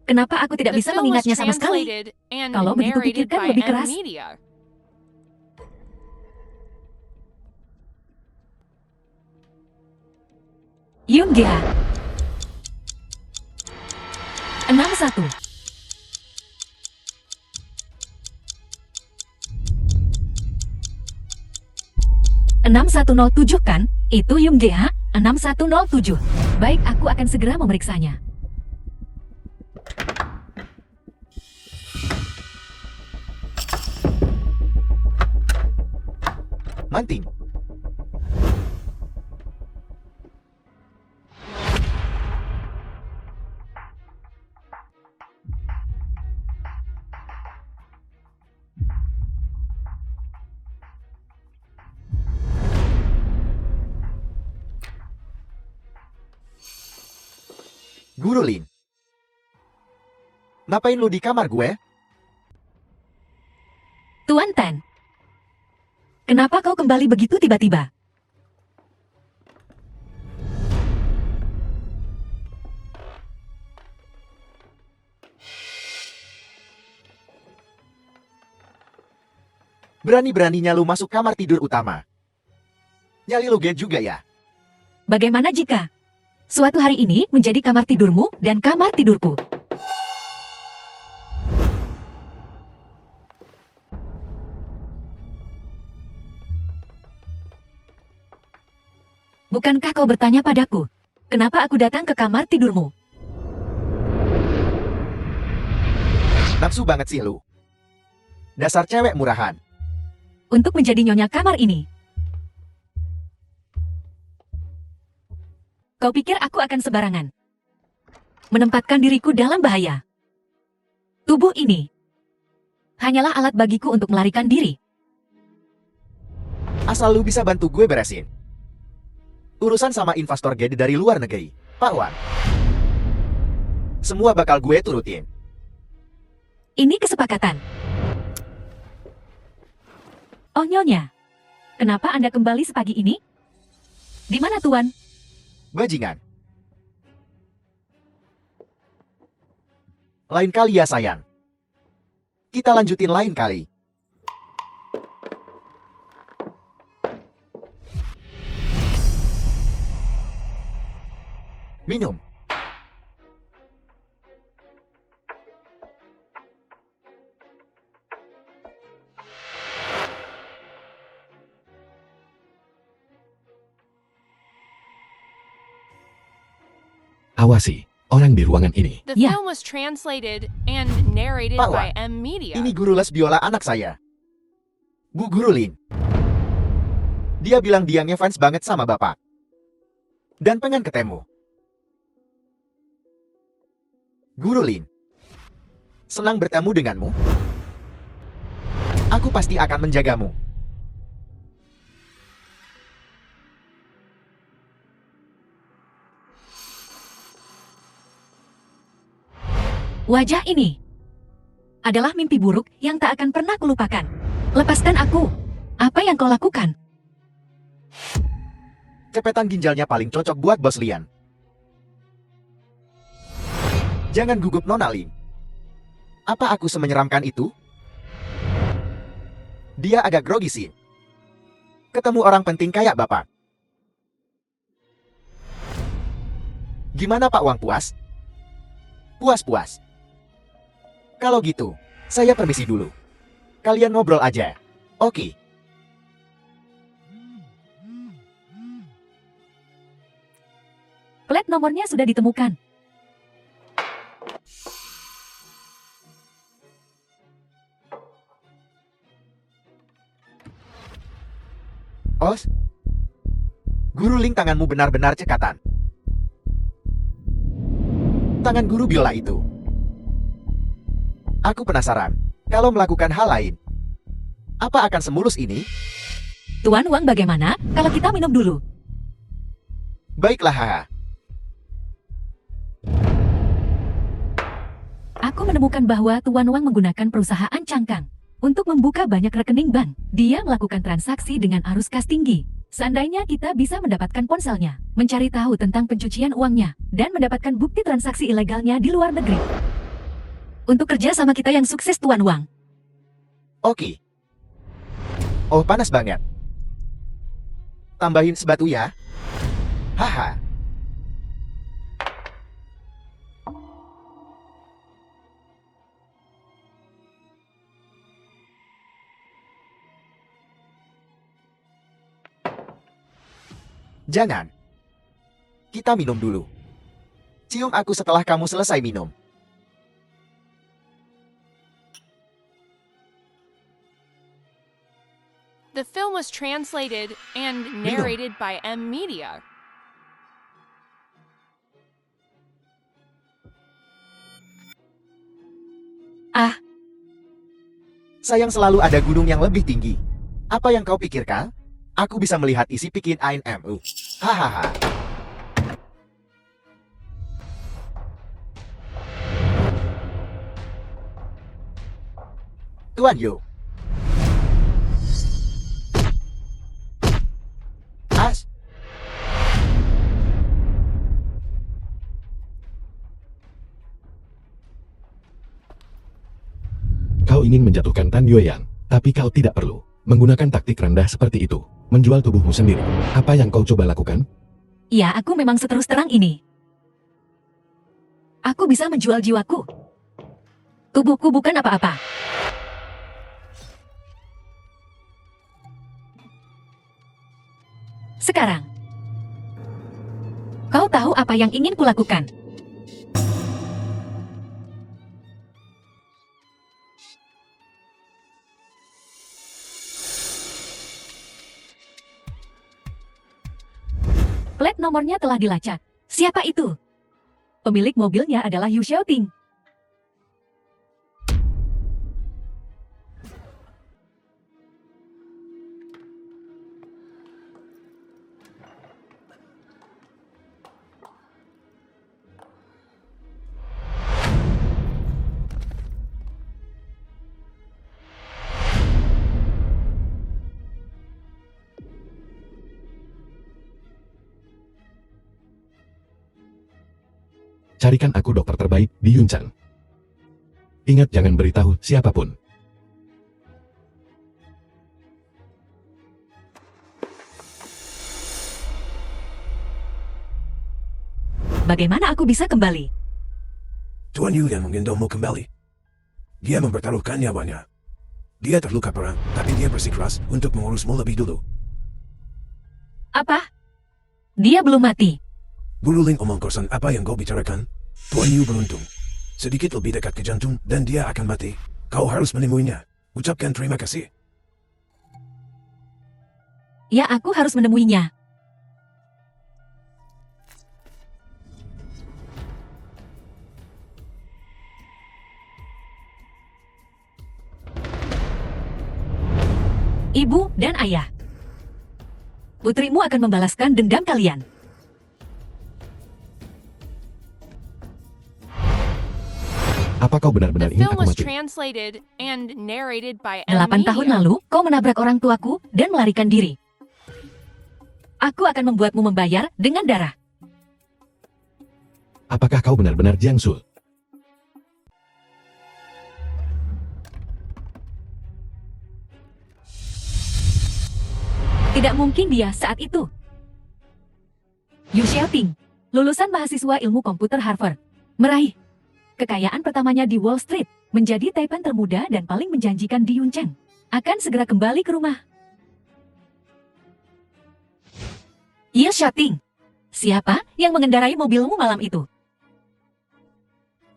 Kenapa aku tidak The bisa film was mengingatnya sama sekali? translated and Kalau begitu narrated pikirkan by lebih M keras. Media. Yoon Ga. 61. (6107) kan? Itu Yoon Ga, 6107. Baik, aku akan segera memeriksanya. Manting. Guru Lin. Ngapain lu di kamar gue? Tuan Tan. Kenapa kau kembali begitu tiba-tiba? Berani-beraninya lu masuk kamar tidur utama. Nyali lu gen juga ya? Bagaimana jika suatu hari ini menjadi kamar tidurmu dan kamar tidurku? Bukankah kau bertanya padaku, kenapa aku datang ke kamar tidurmu? Nafsu banget sih lu. Dasar cewek murahan. Untuk menjadi nyonya kamar ini. Kau pikir aku akan sembarangan menempatkan diriku dalam bahaya? Tubuh ini hanyalah alat bagiku untuk melarikan diri. Asal lu bisa bantu gue beresin urusan sama investor gede dari luar negeri. Pak Wan. Semua bakal gue turutin. Ini kesepakatan. Oh Nyonya, kenapa Anda kembali sepagi ini? Di mana Tuan? Bajingan. Lain kali ya sayang. Kita lanjutin lain kali. Minum. Awasi orang di ruangan ini. The Yeah. film was translated and narrated Pak by Wan, M Media. Ini guru les biola anak saya. Bu Guru Lin. Dia bilang dia ngefans banget sama Bapak. Dan pengen ketemu. Guru Lin. Senang bertemu denganmu. Aku pasti akan menjagamu. Wajah ini adalah mimpi buruk yang tak akan pernah kulupakan. Lepaskan aku. Apa yang kau lakukan? Cepetan ginjalnya paling cocok buat Bos Lian. Jangan gugup Nona Lin. Apa aku semenyeramkan itu? Dia agak grogi sih. Ketemu orang penting kayak Bapak. Gimana Pak Wang, puas? Puas-puas. Kalau gitu, saya permisi dulu. Kalian ngobrol aja. Oke. Plat nomornya sudah ditemukan. Os? Guru Ling, tanganmu benar-benar cekatan. Tangan guru biola itu. Aku penasaran, kalau melakukan hal lain, apa akan semulus ini? Tuan Wang bagaimana kalau kita minum dulu? Baiklah, haha. Aku menemukan bahwa Tuan Wang menggunakan perusahaan cangkang untuk membuka banyak rekening bank. Dia melakukan transaksi dengan arus kas tinggi. Seandainya kita bisa mendapatkan ponselnya, mencari tahu tentang pencucian uangnya, dan mendapatkan bukti transaksi ilegalnya di luar negeri. Untuk kerja sama kita yang sukses, Tuan Wang. Oke. Oh, panas banget. Tambahin sebatu ya. Haha. Jangan. Kita minum dulu. Cium aku setelah kamu selesai minum. The film was translated and narrated by M Media. Ah, Sayang, selalu ada gunung yang lebih tinggi. Apa yang kau pikirkan? Aku bisa melihat isi pikin ANMU. Hahaha. Tuan Yo. As. Kau ingin menjatuhkan Tan Yueyang, tapi kau tidak perlu menggunakan taktik rendah seperti itu. Menjual tubuhmu sendiri. Apa yang kau coba lakukan? ya aku memang seterus terang ini. Aku bisa menjual jiwaku. Tubuhku bukan apa-apa. Sekarang, kau tahu apa yang ingin kulakukan? Plat nomornya telah dilacak. Siapa itu? Pemilik mobilnya adalah Yu Xiaoting. Carikan aku dokter terbaik di Yuncheng. Ingat jangan beritahu siapapun. Bagaimana aku bisa kembali? Tuan Yu yang menggendongmu kembali. Dia mempertaruhkan nyawanya. Dia terluka parah, tapi dia bersikeras untuk mengurusmu lebih dulu. Apa? Dia belum mati. Guruling omong kosong apa yang kau bicarakan? Tuan Yu beruntung. Sedikit lebih dekat ke jantung dan dia akan mati. Kau harus menemuinya. Ucapkan terima kasih. Ya, aku harus menemuinya. Ibu dan ayah. Putrimu akan membalaskan dendam kalian. Apa kau benar-benar The ingin film aku was mati? translated and narrated by 8 tahun M-Media. lalu, kau menabrak orang tuaku dan melarikan diri. Aku akan membuatmu membayar dengan darah. Apakah kau benar-benar Jiangsu? Tidak mungkin dia saat itu. Yu Xiaoping, lulusan mahasiswa ilmu komputer Harvard, meraih kekayaan pertamanya di Wall Street, menjadi taipan termuda dan paling menjanjikan di Yuncheng, akan segera kembali ke rumah. Yu Xiaoping, siapa yang mengendarai mobilmu malam itu?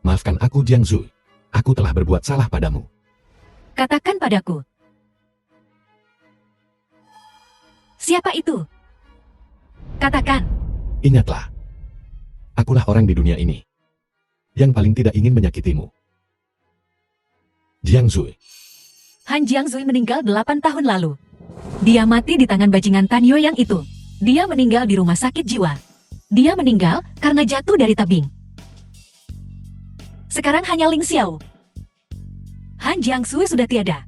Maafkan aku Jiangsu. Aku telah berbuat salah padamu. Katakan padaku. Siapa itu? Katakan. Ingatlah. Akulah orang di dunia ini yang paling tidak ingin menyakitimu. Jiangsu. Han Jiangzui meninggal 8 tahun lalu. Dia mati di tangan bajingan Tan Yoyang itu. Dia meninggal di rumah sakit jiwa. Dia meninggal karena jatuh dari tebing. Sekarang hanya Ling Xiao. Han Jiangzui sudah tiada.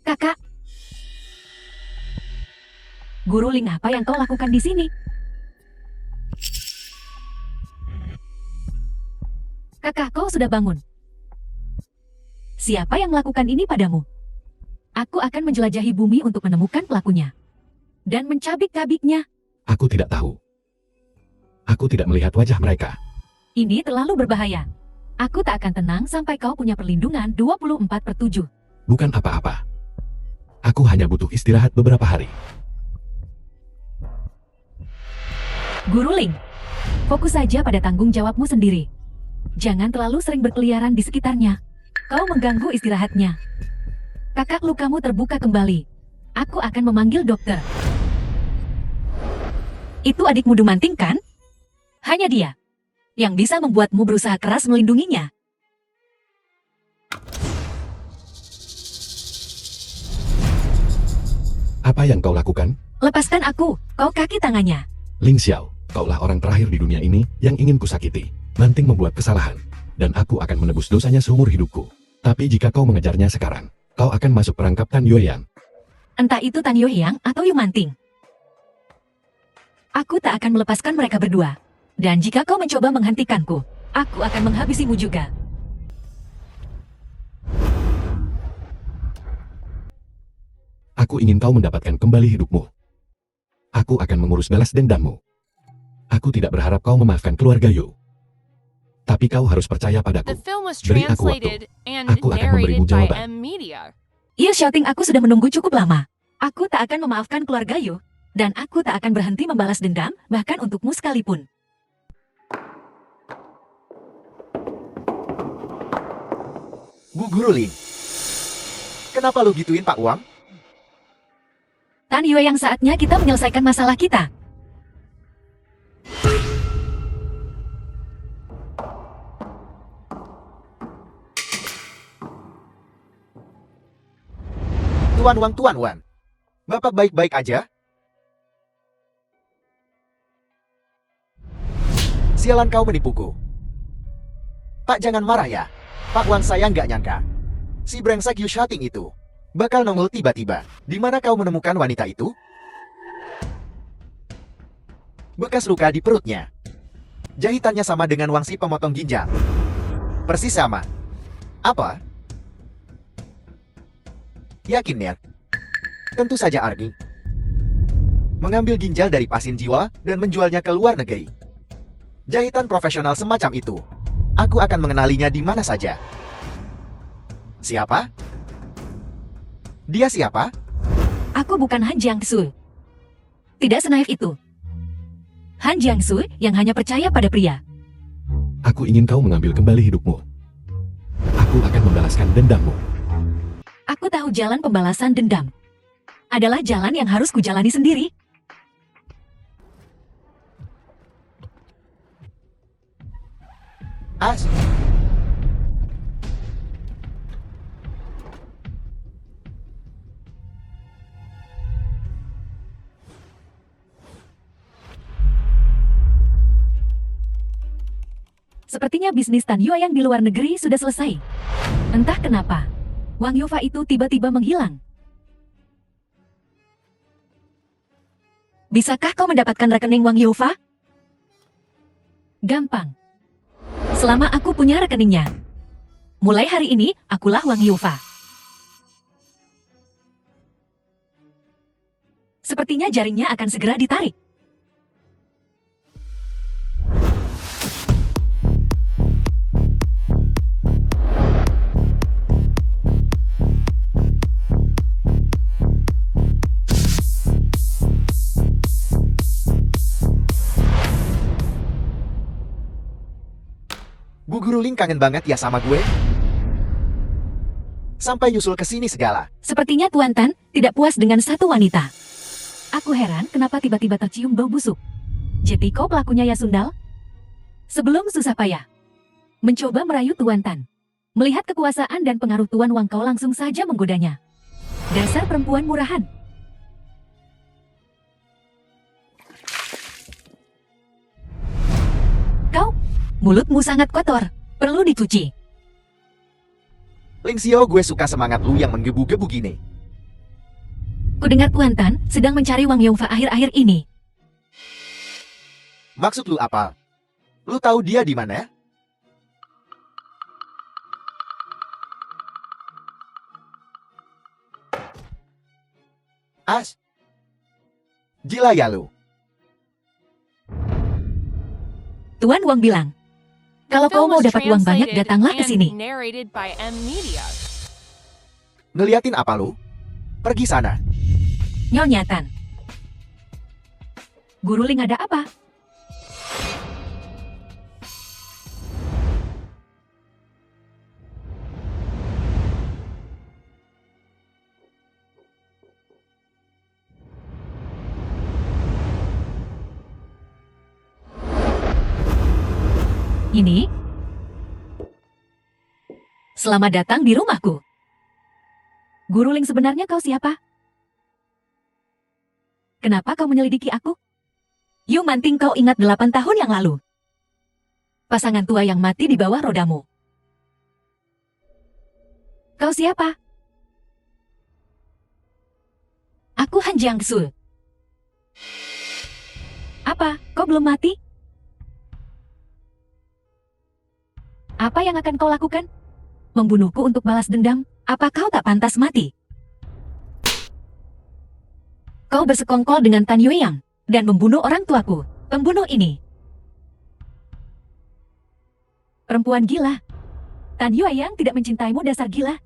Kakak. Guru Ling, apa yang kau lakukan di sini? Kakak, kau sudah bangun. Siapa yang melakukan ini padamu? Aku akan menjelajahi bumi untuk menemukan pelakunya. Dan mencabik-cabiknya. Aku tidak tahu. Aku tidak melihat wajah mereka. Ini terlalu berbahaya. Aku tak akan tenang sampai kau punya perlindungan 24/7. Bukan apa-apa. Aku hanya butuh istirahat beberapa hari. Guru Ling, fokus saja pada tanggung jawabmu sendiri. Jangan terlalu sering berkeliaran di sekitarnya. Kau mengganggu istirahatnya. Kakak, lukamu terbuka kembali. Aku akan memanggil dokter. Itu adikmu Dumanting, kan? Hanya dia yang bisa membuatmu berusaha keras melindunginya. Apa yang kau lakukan? Lepaskan aku, kau kaki tangannya. Ling Xiao, kaulah orang terakhir di dunia ini yang ingin kusakiti. Manting membuat kesalahan, dan aku akan menebus dosanya seumur hidupku. Tapi jika kau mengejarnya sekarang, kau akan masuk perangkap Tan Yoyang. Entah itu Tan Yohyang atau Yu Manting. Aku tak akan melepaskan mereka berdua. Dan jika kau mencoba menghentikanku, aku akan menghabisimu juga. Aku ingin kau mendapatkan kembali hidupmu. Aku akan mengurus balas dendammu. Aku tidak berharap kau memaafkan keluarga Yu. Tapi kau harus percaya The padaku. film was Beri aku waktu. translated and Aku akan memberimu narrated by jawaban. M-Media. Iya, Shouting, aku sudah menunggu cukup lama. Aku tak akan memaafkan keluarga Yu. Dan aku tak akan berhenti membalas dendam, bahkan untukmu sekalipun. Bu Guru Ling. Kenapa lu gituin Pak Wang? Tan Yue, yang saatnya kita menyelesaikan masalah kita. Tuan Wan. Bapak baik-baik aja? Sialan kau menipuku. Pak, jangan marah ya. Pak Wan, saya nggak nyangka. Si brengsek Yu Xiaoping itu bakal nongol tiba-tiba. Di mana kau menemukan wanita itu? bekas luka di perutnya. Jahitannya sama dengan Wangsi pemotong ginjal. Persis sama. Apa? Yakin ya? Tentu saja Argi. Mengambil ginjal dari pasien jiwa dan menjualnya ke luar negeri. Jahitan profesional semacam itu. Aku akan mengenalinya di mana saja. Siapa? Dia siapa? Aku bukan Han Jiangsu. Tidak senaif itu. Han Jiangsu yang hanya percaya pada pria. Aku ingin kau mengambil kembali hidupmu. Aku akan membalaskan dendammu. Aku tahu jalan pembalasan dendam. Adalah jalan yang harus kujalani sendiri. As. Sepertinya bisnis Tan Yue yang di luar negeri sudah selesai. Entah kenapa, Wang Yufa itu tiba-tiba menghilang. Bisakah kau mendapatkan rekening Wang Yufa? Gampang. Selama aku punya rekeningnya. Mulai hari ini, akulah Wang Yufa. Sepertinya jaringnya akan segera ditarik. Bu Guru Ling kangen banget ya sama gue. Sampai nyusul ke sini segala. Sepertinya Tuan Tan tidak puas dengan satu wanita. Aku heran kenapa tiba-tiba tercium bau busuk. Jadi kau pelakunya ya Sundal? Sebelum susah payah mencoba merayu Tuan Tan. Melihat kekuasaan dan pengaruh Tuan Wang kau langsung saja menggodanya. Dasar perempuan murahan. Kau, mulutmu sangat kotor, perlu dicuci. Ling Xiao, gue suka semangat lu yang menggebu-gebu gini. Kudengar Tuan Tan sedang mencari Wang Yongfa akhir-akhir ini. Maksud lu apa? Lu tahu dia di mana? As. Gila ya lu. Tuan Wang bilang, kalau kau Film mau was dapat uang banyak, translated datanglah ke and sini. narrated by M Media. Ngeliatin apa lu? Pergi sana. Nyonya Tan. Guru Ling ada apa? Ini? Selamat datang di rumahku. Guru Ling, sebenarnya kau siapa? Kenapa kau menyelidiki aku? Yu Manting, kau ingat 8 tahun yang lalu? Pasangan tua yang mati di bawah rodamu. Kau siapa? Aku Han Jiangsu. Apa, kau belum mati? Apa yang akan kau lakukan? Membunuhku untuk balas dendam? Apa kau tak pantas mati? Kau bersekongkol dengan Tan Yueyang dan membunuh orang tuaku. Pembunuh ini perempuan gila. Tan Yueyang tidak mencintaimu, dasar gila.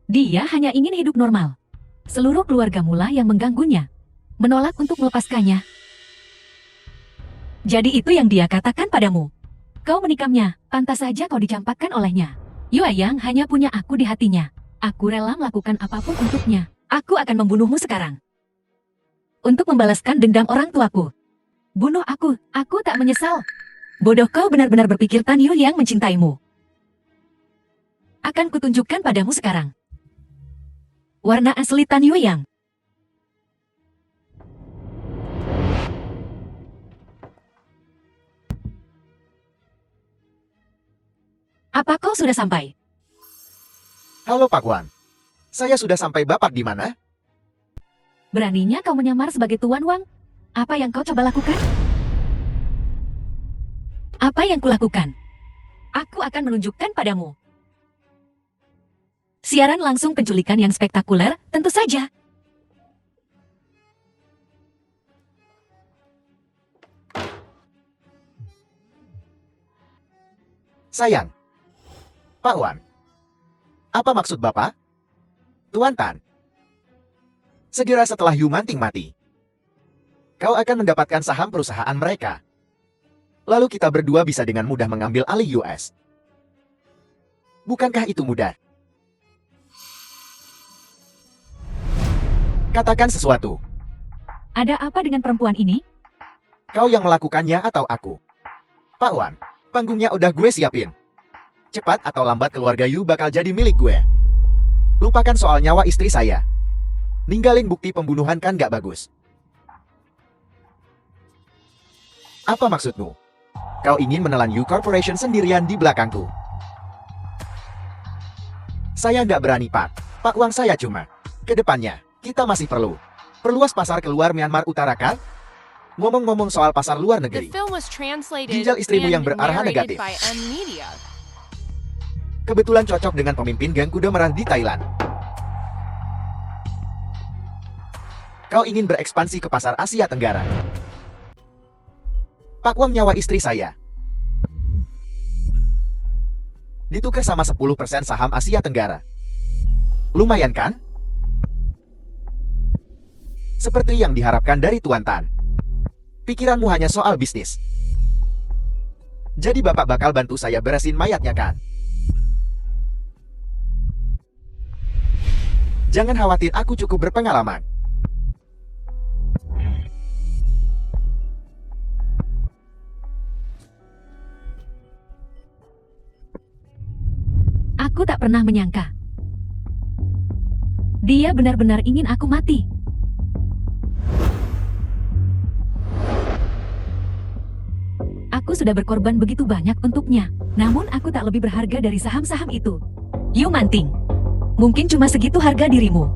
Dia hanya ingin hidup normal. Seluruh keluargamu lah yang mengganggunya, menolak untuk melepaskannya. Jadi itu yang dia katakan padamu. Kau menikamnya, pantas saja kau dicampakkan olehnya. Yueyang hanya punya aku di hatinya. Aku rela melakukan apapun untuknya. Aku akan membunuhmu sekarang. Untuk membalaskan dendam orang tuaku. Bunuh aku tak menyesal. Bodoh, kau benar-benar berpikir Tan Yueyang mencintaimu. Akan kutunjukkan padamu sekarang warna asli Tan Yueyang. Apa kau sudah sampai? Halo Pak Wan. Saya sudah sampai. Bapak di mana? Beraninya kau menyamar sebagai Tuan Wang? Apa yang kau coba lakukan? Apa yang kulakukan? Aku akan menunjukkan padamu. Siaran langsung penculikan yang spektakuler, tentu saja. Sayang. Pak Wan. Apa maksud Bapak? Tuan Tan. Segera setelah Yu Manting mati, kau akan mendapatkan saham perusahaan mereka. Lalu kita berdua bisa dengan mudah mengambil alih US. Bukankah itu mudah? Katakan sesuatu. Ada apa dengan perempuan ini? Kau yang melakukannya atau aku? Pak Wan, panggungnya udah gue siapin. Cepat atau lambat keluarga Yu bakal jadi milik gue. Lupakan soal nyawa istri saya. Ninggalin bukti pembunuhan kan gak bagus. Apa maksudmu? Kau ingin menelan Yu Corporation sendirian di belakangku? Saya nggak berani, Pak. Pak Wang saya cuma. Kedepannya, kita masih perlu perluas pasar keluar Myanmar Utara kan? Ngomong-ngomong soal pasar luar The negeri, film was translated Ginjal istrimu yang and berarah narrated negatif. by M Media. kebetulan cocok dengan pemimpin geng kuda merah di Thailand. Kau ingin berekspansi ke pasar Asia Tenggara. Pak Wang nyawa istri saya. Ditukar sama 10% saham Asia Tenggara. Lumayan kan? Seperti yang diharapkan dari Tuan Tan. Pikiranmu hanya soal bisnis. Jadi Bapak bakal bantu saya beresin mayatnya kan? Jangan khawatir, aku cukup berpengalaman. Aku tak pernah menyangka. Dia benar-benar ingin aku mati. Aku sudah berkorban begitu banyak untuknya. Namun aku tak lebih berharga dari saham-saham itu. Yu Manting, mungkin cuma segitu harga dirimu.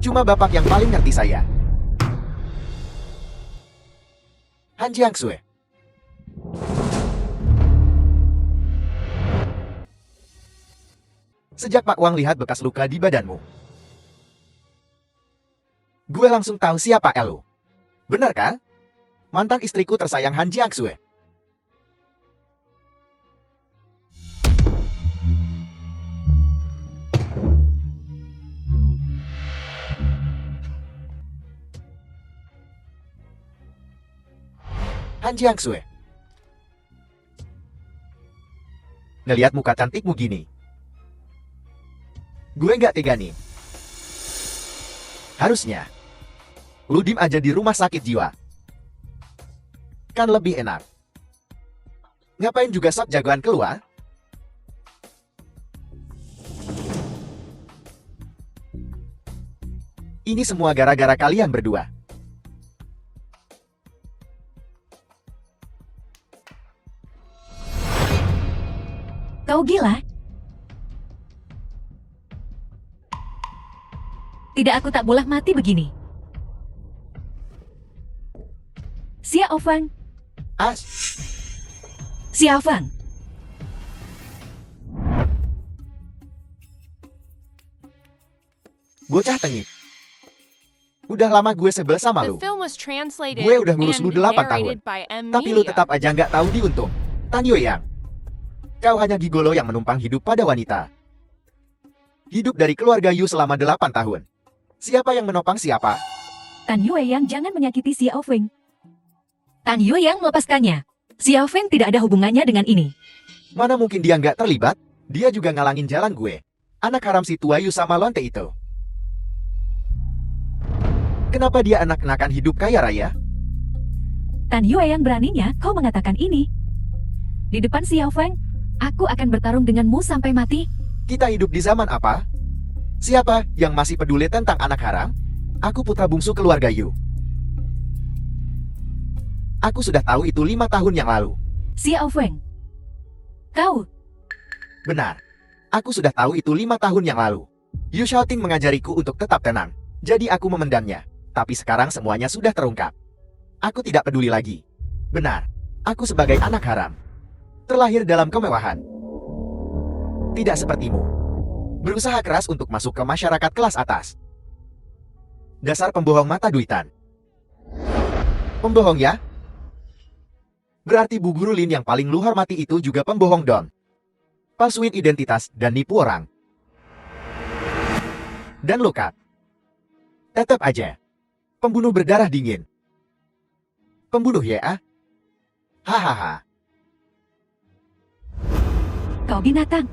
Cuma Bapak yang paling ngerti saya. Han Jiangsui. Sejak Pak Wang lihat bekas luka di badanmu, gue langsung tahu siapa Elu. Benar kan? Mantan istriku tersayang Han Jiangsui. Han Jiangsui. Ngeliat muka cantikmu gini, gue nggak tega nih. Harusnya lu dim aja di rumah sakit jiwa. Kan lebih enak. Ngapain juga sok jagoan keluar? Ini semua gara-gara kalian berdua. Kau gila? Tidak, aku tak boleh mati begini. Xia Ofang, As, Xia Fang. bocah tengik. Udah lama gue sebel sama The lu. film was translated Gue udah ngurus and lu 8 tahun. narrated by M Tapi lu Media. tetap aja nggak tahu diuntung. Tan Yoyang, kau hanya gigolo yang menumpang hidup pada wanita. Hidup dari keluarga Yu selama 8 tahun. Siapa yang menopang siapa? Tan Yue yang jangan menyakiti Xiao Feng. Tan Yue yang melepaskannya. Xiao Feng tidak ada hubungannya dengan ini. Mana mungkin dia nggak terlibat? Dia juga ngalangin jalan gue. Anak haram si tua Yu sama lonte itu. Kenapa dia anak-anakan hidup kaya raya? Tan Yue yang beraninya kau mengatakan ini. Di depan Xiao Feng, aku akan bertarung denganmu sampai mati. Kita hidup di zaman apa? Siapa yang masih peduli tentang anak haram? Aku putra bungsu keluarga Yu. Aku sudah tahu itu 5 tahun yang lalu. Xiao Feng. Kau, Benar. Aku sudah tahu itu 5 tahun yang lalu. Yu Xiaoting mengajariku untuk tetap tenang. Jadi aku memendamnya. Tapi sekarang semuanya sudah terungkap. Aku tidak peduli lagi. Benar, aku sebagai anak haram. Terlahir dalam kemewahan. Tidak sepertimu. Berusaha keras untuk masuk ke masyarakat kelas atas. Dasar pembohong mata duitan. Pembohong ya? Berarti Bu Guru Lin yang paling lu hormati itu juga pembohong Don. Palsuin identitas dan nipu orang. Dan lo Kak. Tetap aja. Pembunuh berdarah dingin. Pembunuh ya? Hahaha. Kau binatang.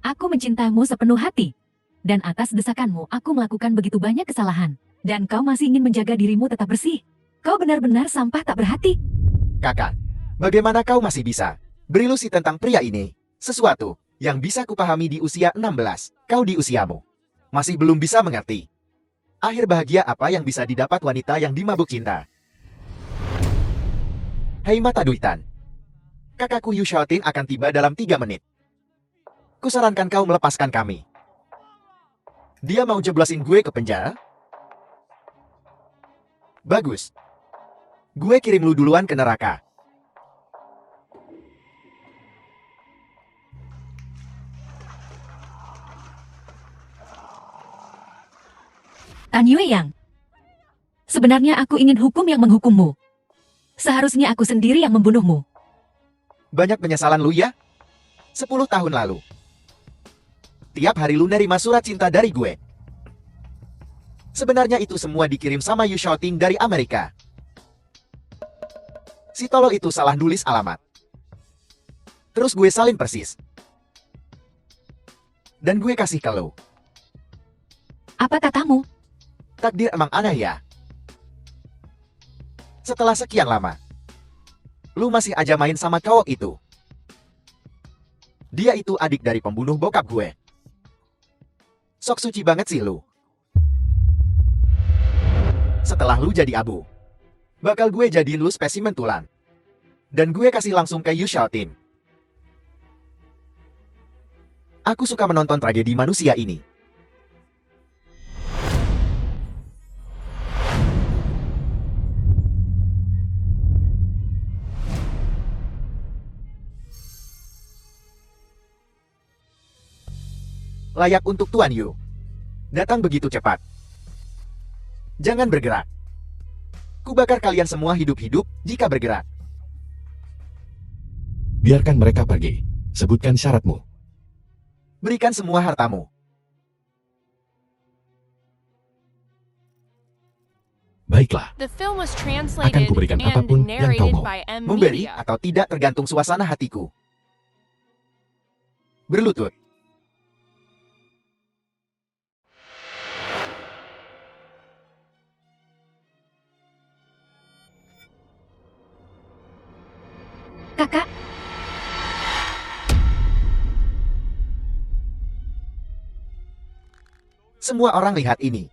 Aku mencintaimu sepenuh hati. Dan atas desakanmu, aku melakukan begitu banyak kesalahan. Dan kau masih ingin menjaga dirimu tetap bersih. Kau benar-benar sampah tak berhati. Kakak, bagaimana kau masih bisa berilusi tentang pria ini? Sesuatu yang bisa kupahami di usia 16, kau di usiamu masih belum bisa mengerti. Akhir bahagia apa yang bisa didapat wanita yang dimabuk cinta? Hei mata duitan. Kakakku Yu Xiaotin akan tiba dalam 3 menit. Kusarankan kau melepaskan kami. Dia mau jeblosin gue ke penjara? Bagus. Gue kirim lu duluan ke neraka. Tan Yue Yang. Sebenarnya aku ingin hukum yang menghukummu. Seharusnya aku sendiri yang membunuhmu. Banyak penyesalan lu ya? 10 tahun lalu. Tiap hari lu nerima surat cinta dari gue. Sebenarnya itu semua dikirim sama Yu Xiaoting dari Amerika. Si tolol itu salah nulis alamat. Terus gue salin persis. Dan gue kasih ke lu. Apa katamu? Takdir emang aneh ya. Setelah sekian lama, lu masih aja main sama cowok itu. Dia itu adik dari pembunuh bokap gue. Sok suci banget sih lu. Setelah lu jadi abu, bakal gue jadiin lu spesimen tulang. Dan gue kasih langsung ke Yu Xiaotin. Aku suka menonton tragedi manusia ini. Layak untuk Tuan Yu. Datang begitu cepat. Jangan bergerak. Kubakar kalian semua hidup-hidup jika bergerak. Biarkan mereka pergi. Sebutkan syaratmu. Berikan semua hartamu. Baiklah. The film was Akan translated kuberikan and apapun yang kau narrated mau. by M Memberi Media. atau tidak tergantung suasana hatiku. Berlutut. Kakak, Semua orang lihat ini.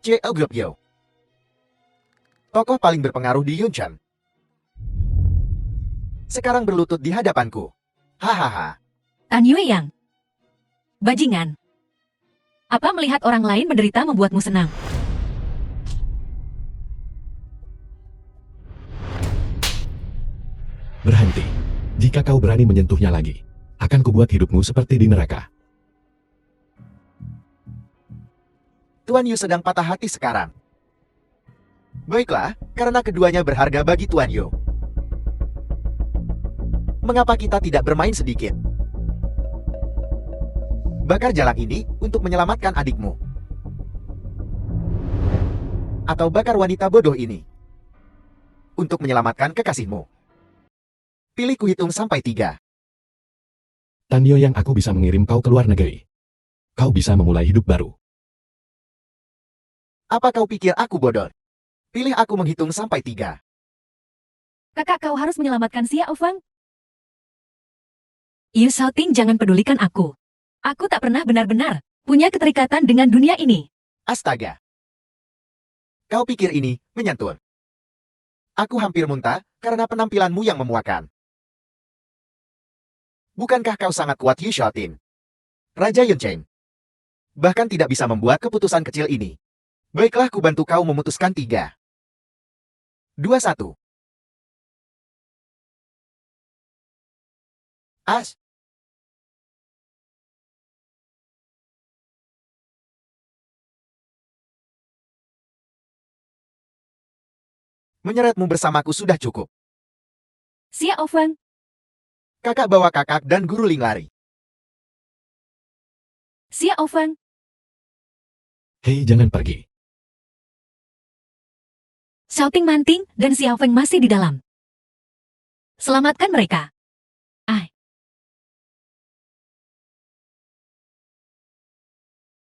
Cheo Gropyo. Tokoh paling berpengaruh di Yunchen. Sekarang berlutut di hadapanku. Hahaha. Tan Yue Yang. Bajingan. Apa melihat orang lain menderita membuatmu senang? Berhenti. Jika kau berani menyentuhnya lagi, akan kubuat hidupmu seperti di neraka. Tuan Yu sedang patah hati sekarang. Baiklah, karena keduanya berharga bagi Tuan Yu. Mengapa kita tidak bermain sedikit? Bakar jalan ini untuk menyelamatkan adikmu. Atau bakar wanita bodoh ini untuk menyelamatkan kekasihmu. Pilih kuhitung sampai 3. Tanyo yang aku bisa mengirim kau ke luar negeri. Kau bisa memulai hidup baru. Apa kau pikir aku bodoh? Pilih aku menghitung sampai 3. Kakak, kau harus menyelamatkan Xia Ofang. Yu Xiaoting, jangan pedulikan aku. Aku tak pernah benar-benar punya keterikatan dengan dunia ini. Astaga. Kau pikir ini menyentuh? Aku hampir muntah karena penampilanmu yang memuakan. Bukankah kau sangat kuat Yu Xiaotin? Raja Yuncheng. Bahkan tidak bisa membuat keputusan kecil ini. Baiklah, ku bantu kau memutuskan 3. 2-1. As. Menyeretmu bersamaku sudah cukup. Xia Ofeng, Kakak bawa kakak dan guru Ling lari. Xia Ofeng, Hei, jangan pergi. Xiao Ting Manting dan Xiao Feng masih di dalam. Selamatkan mereka. Ai.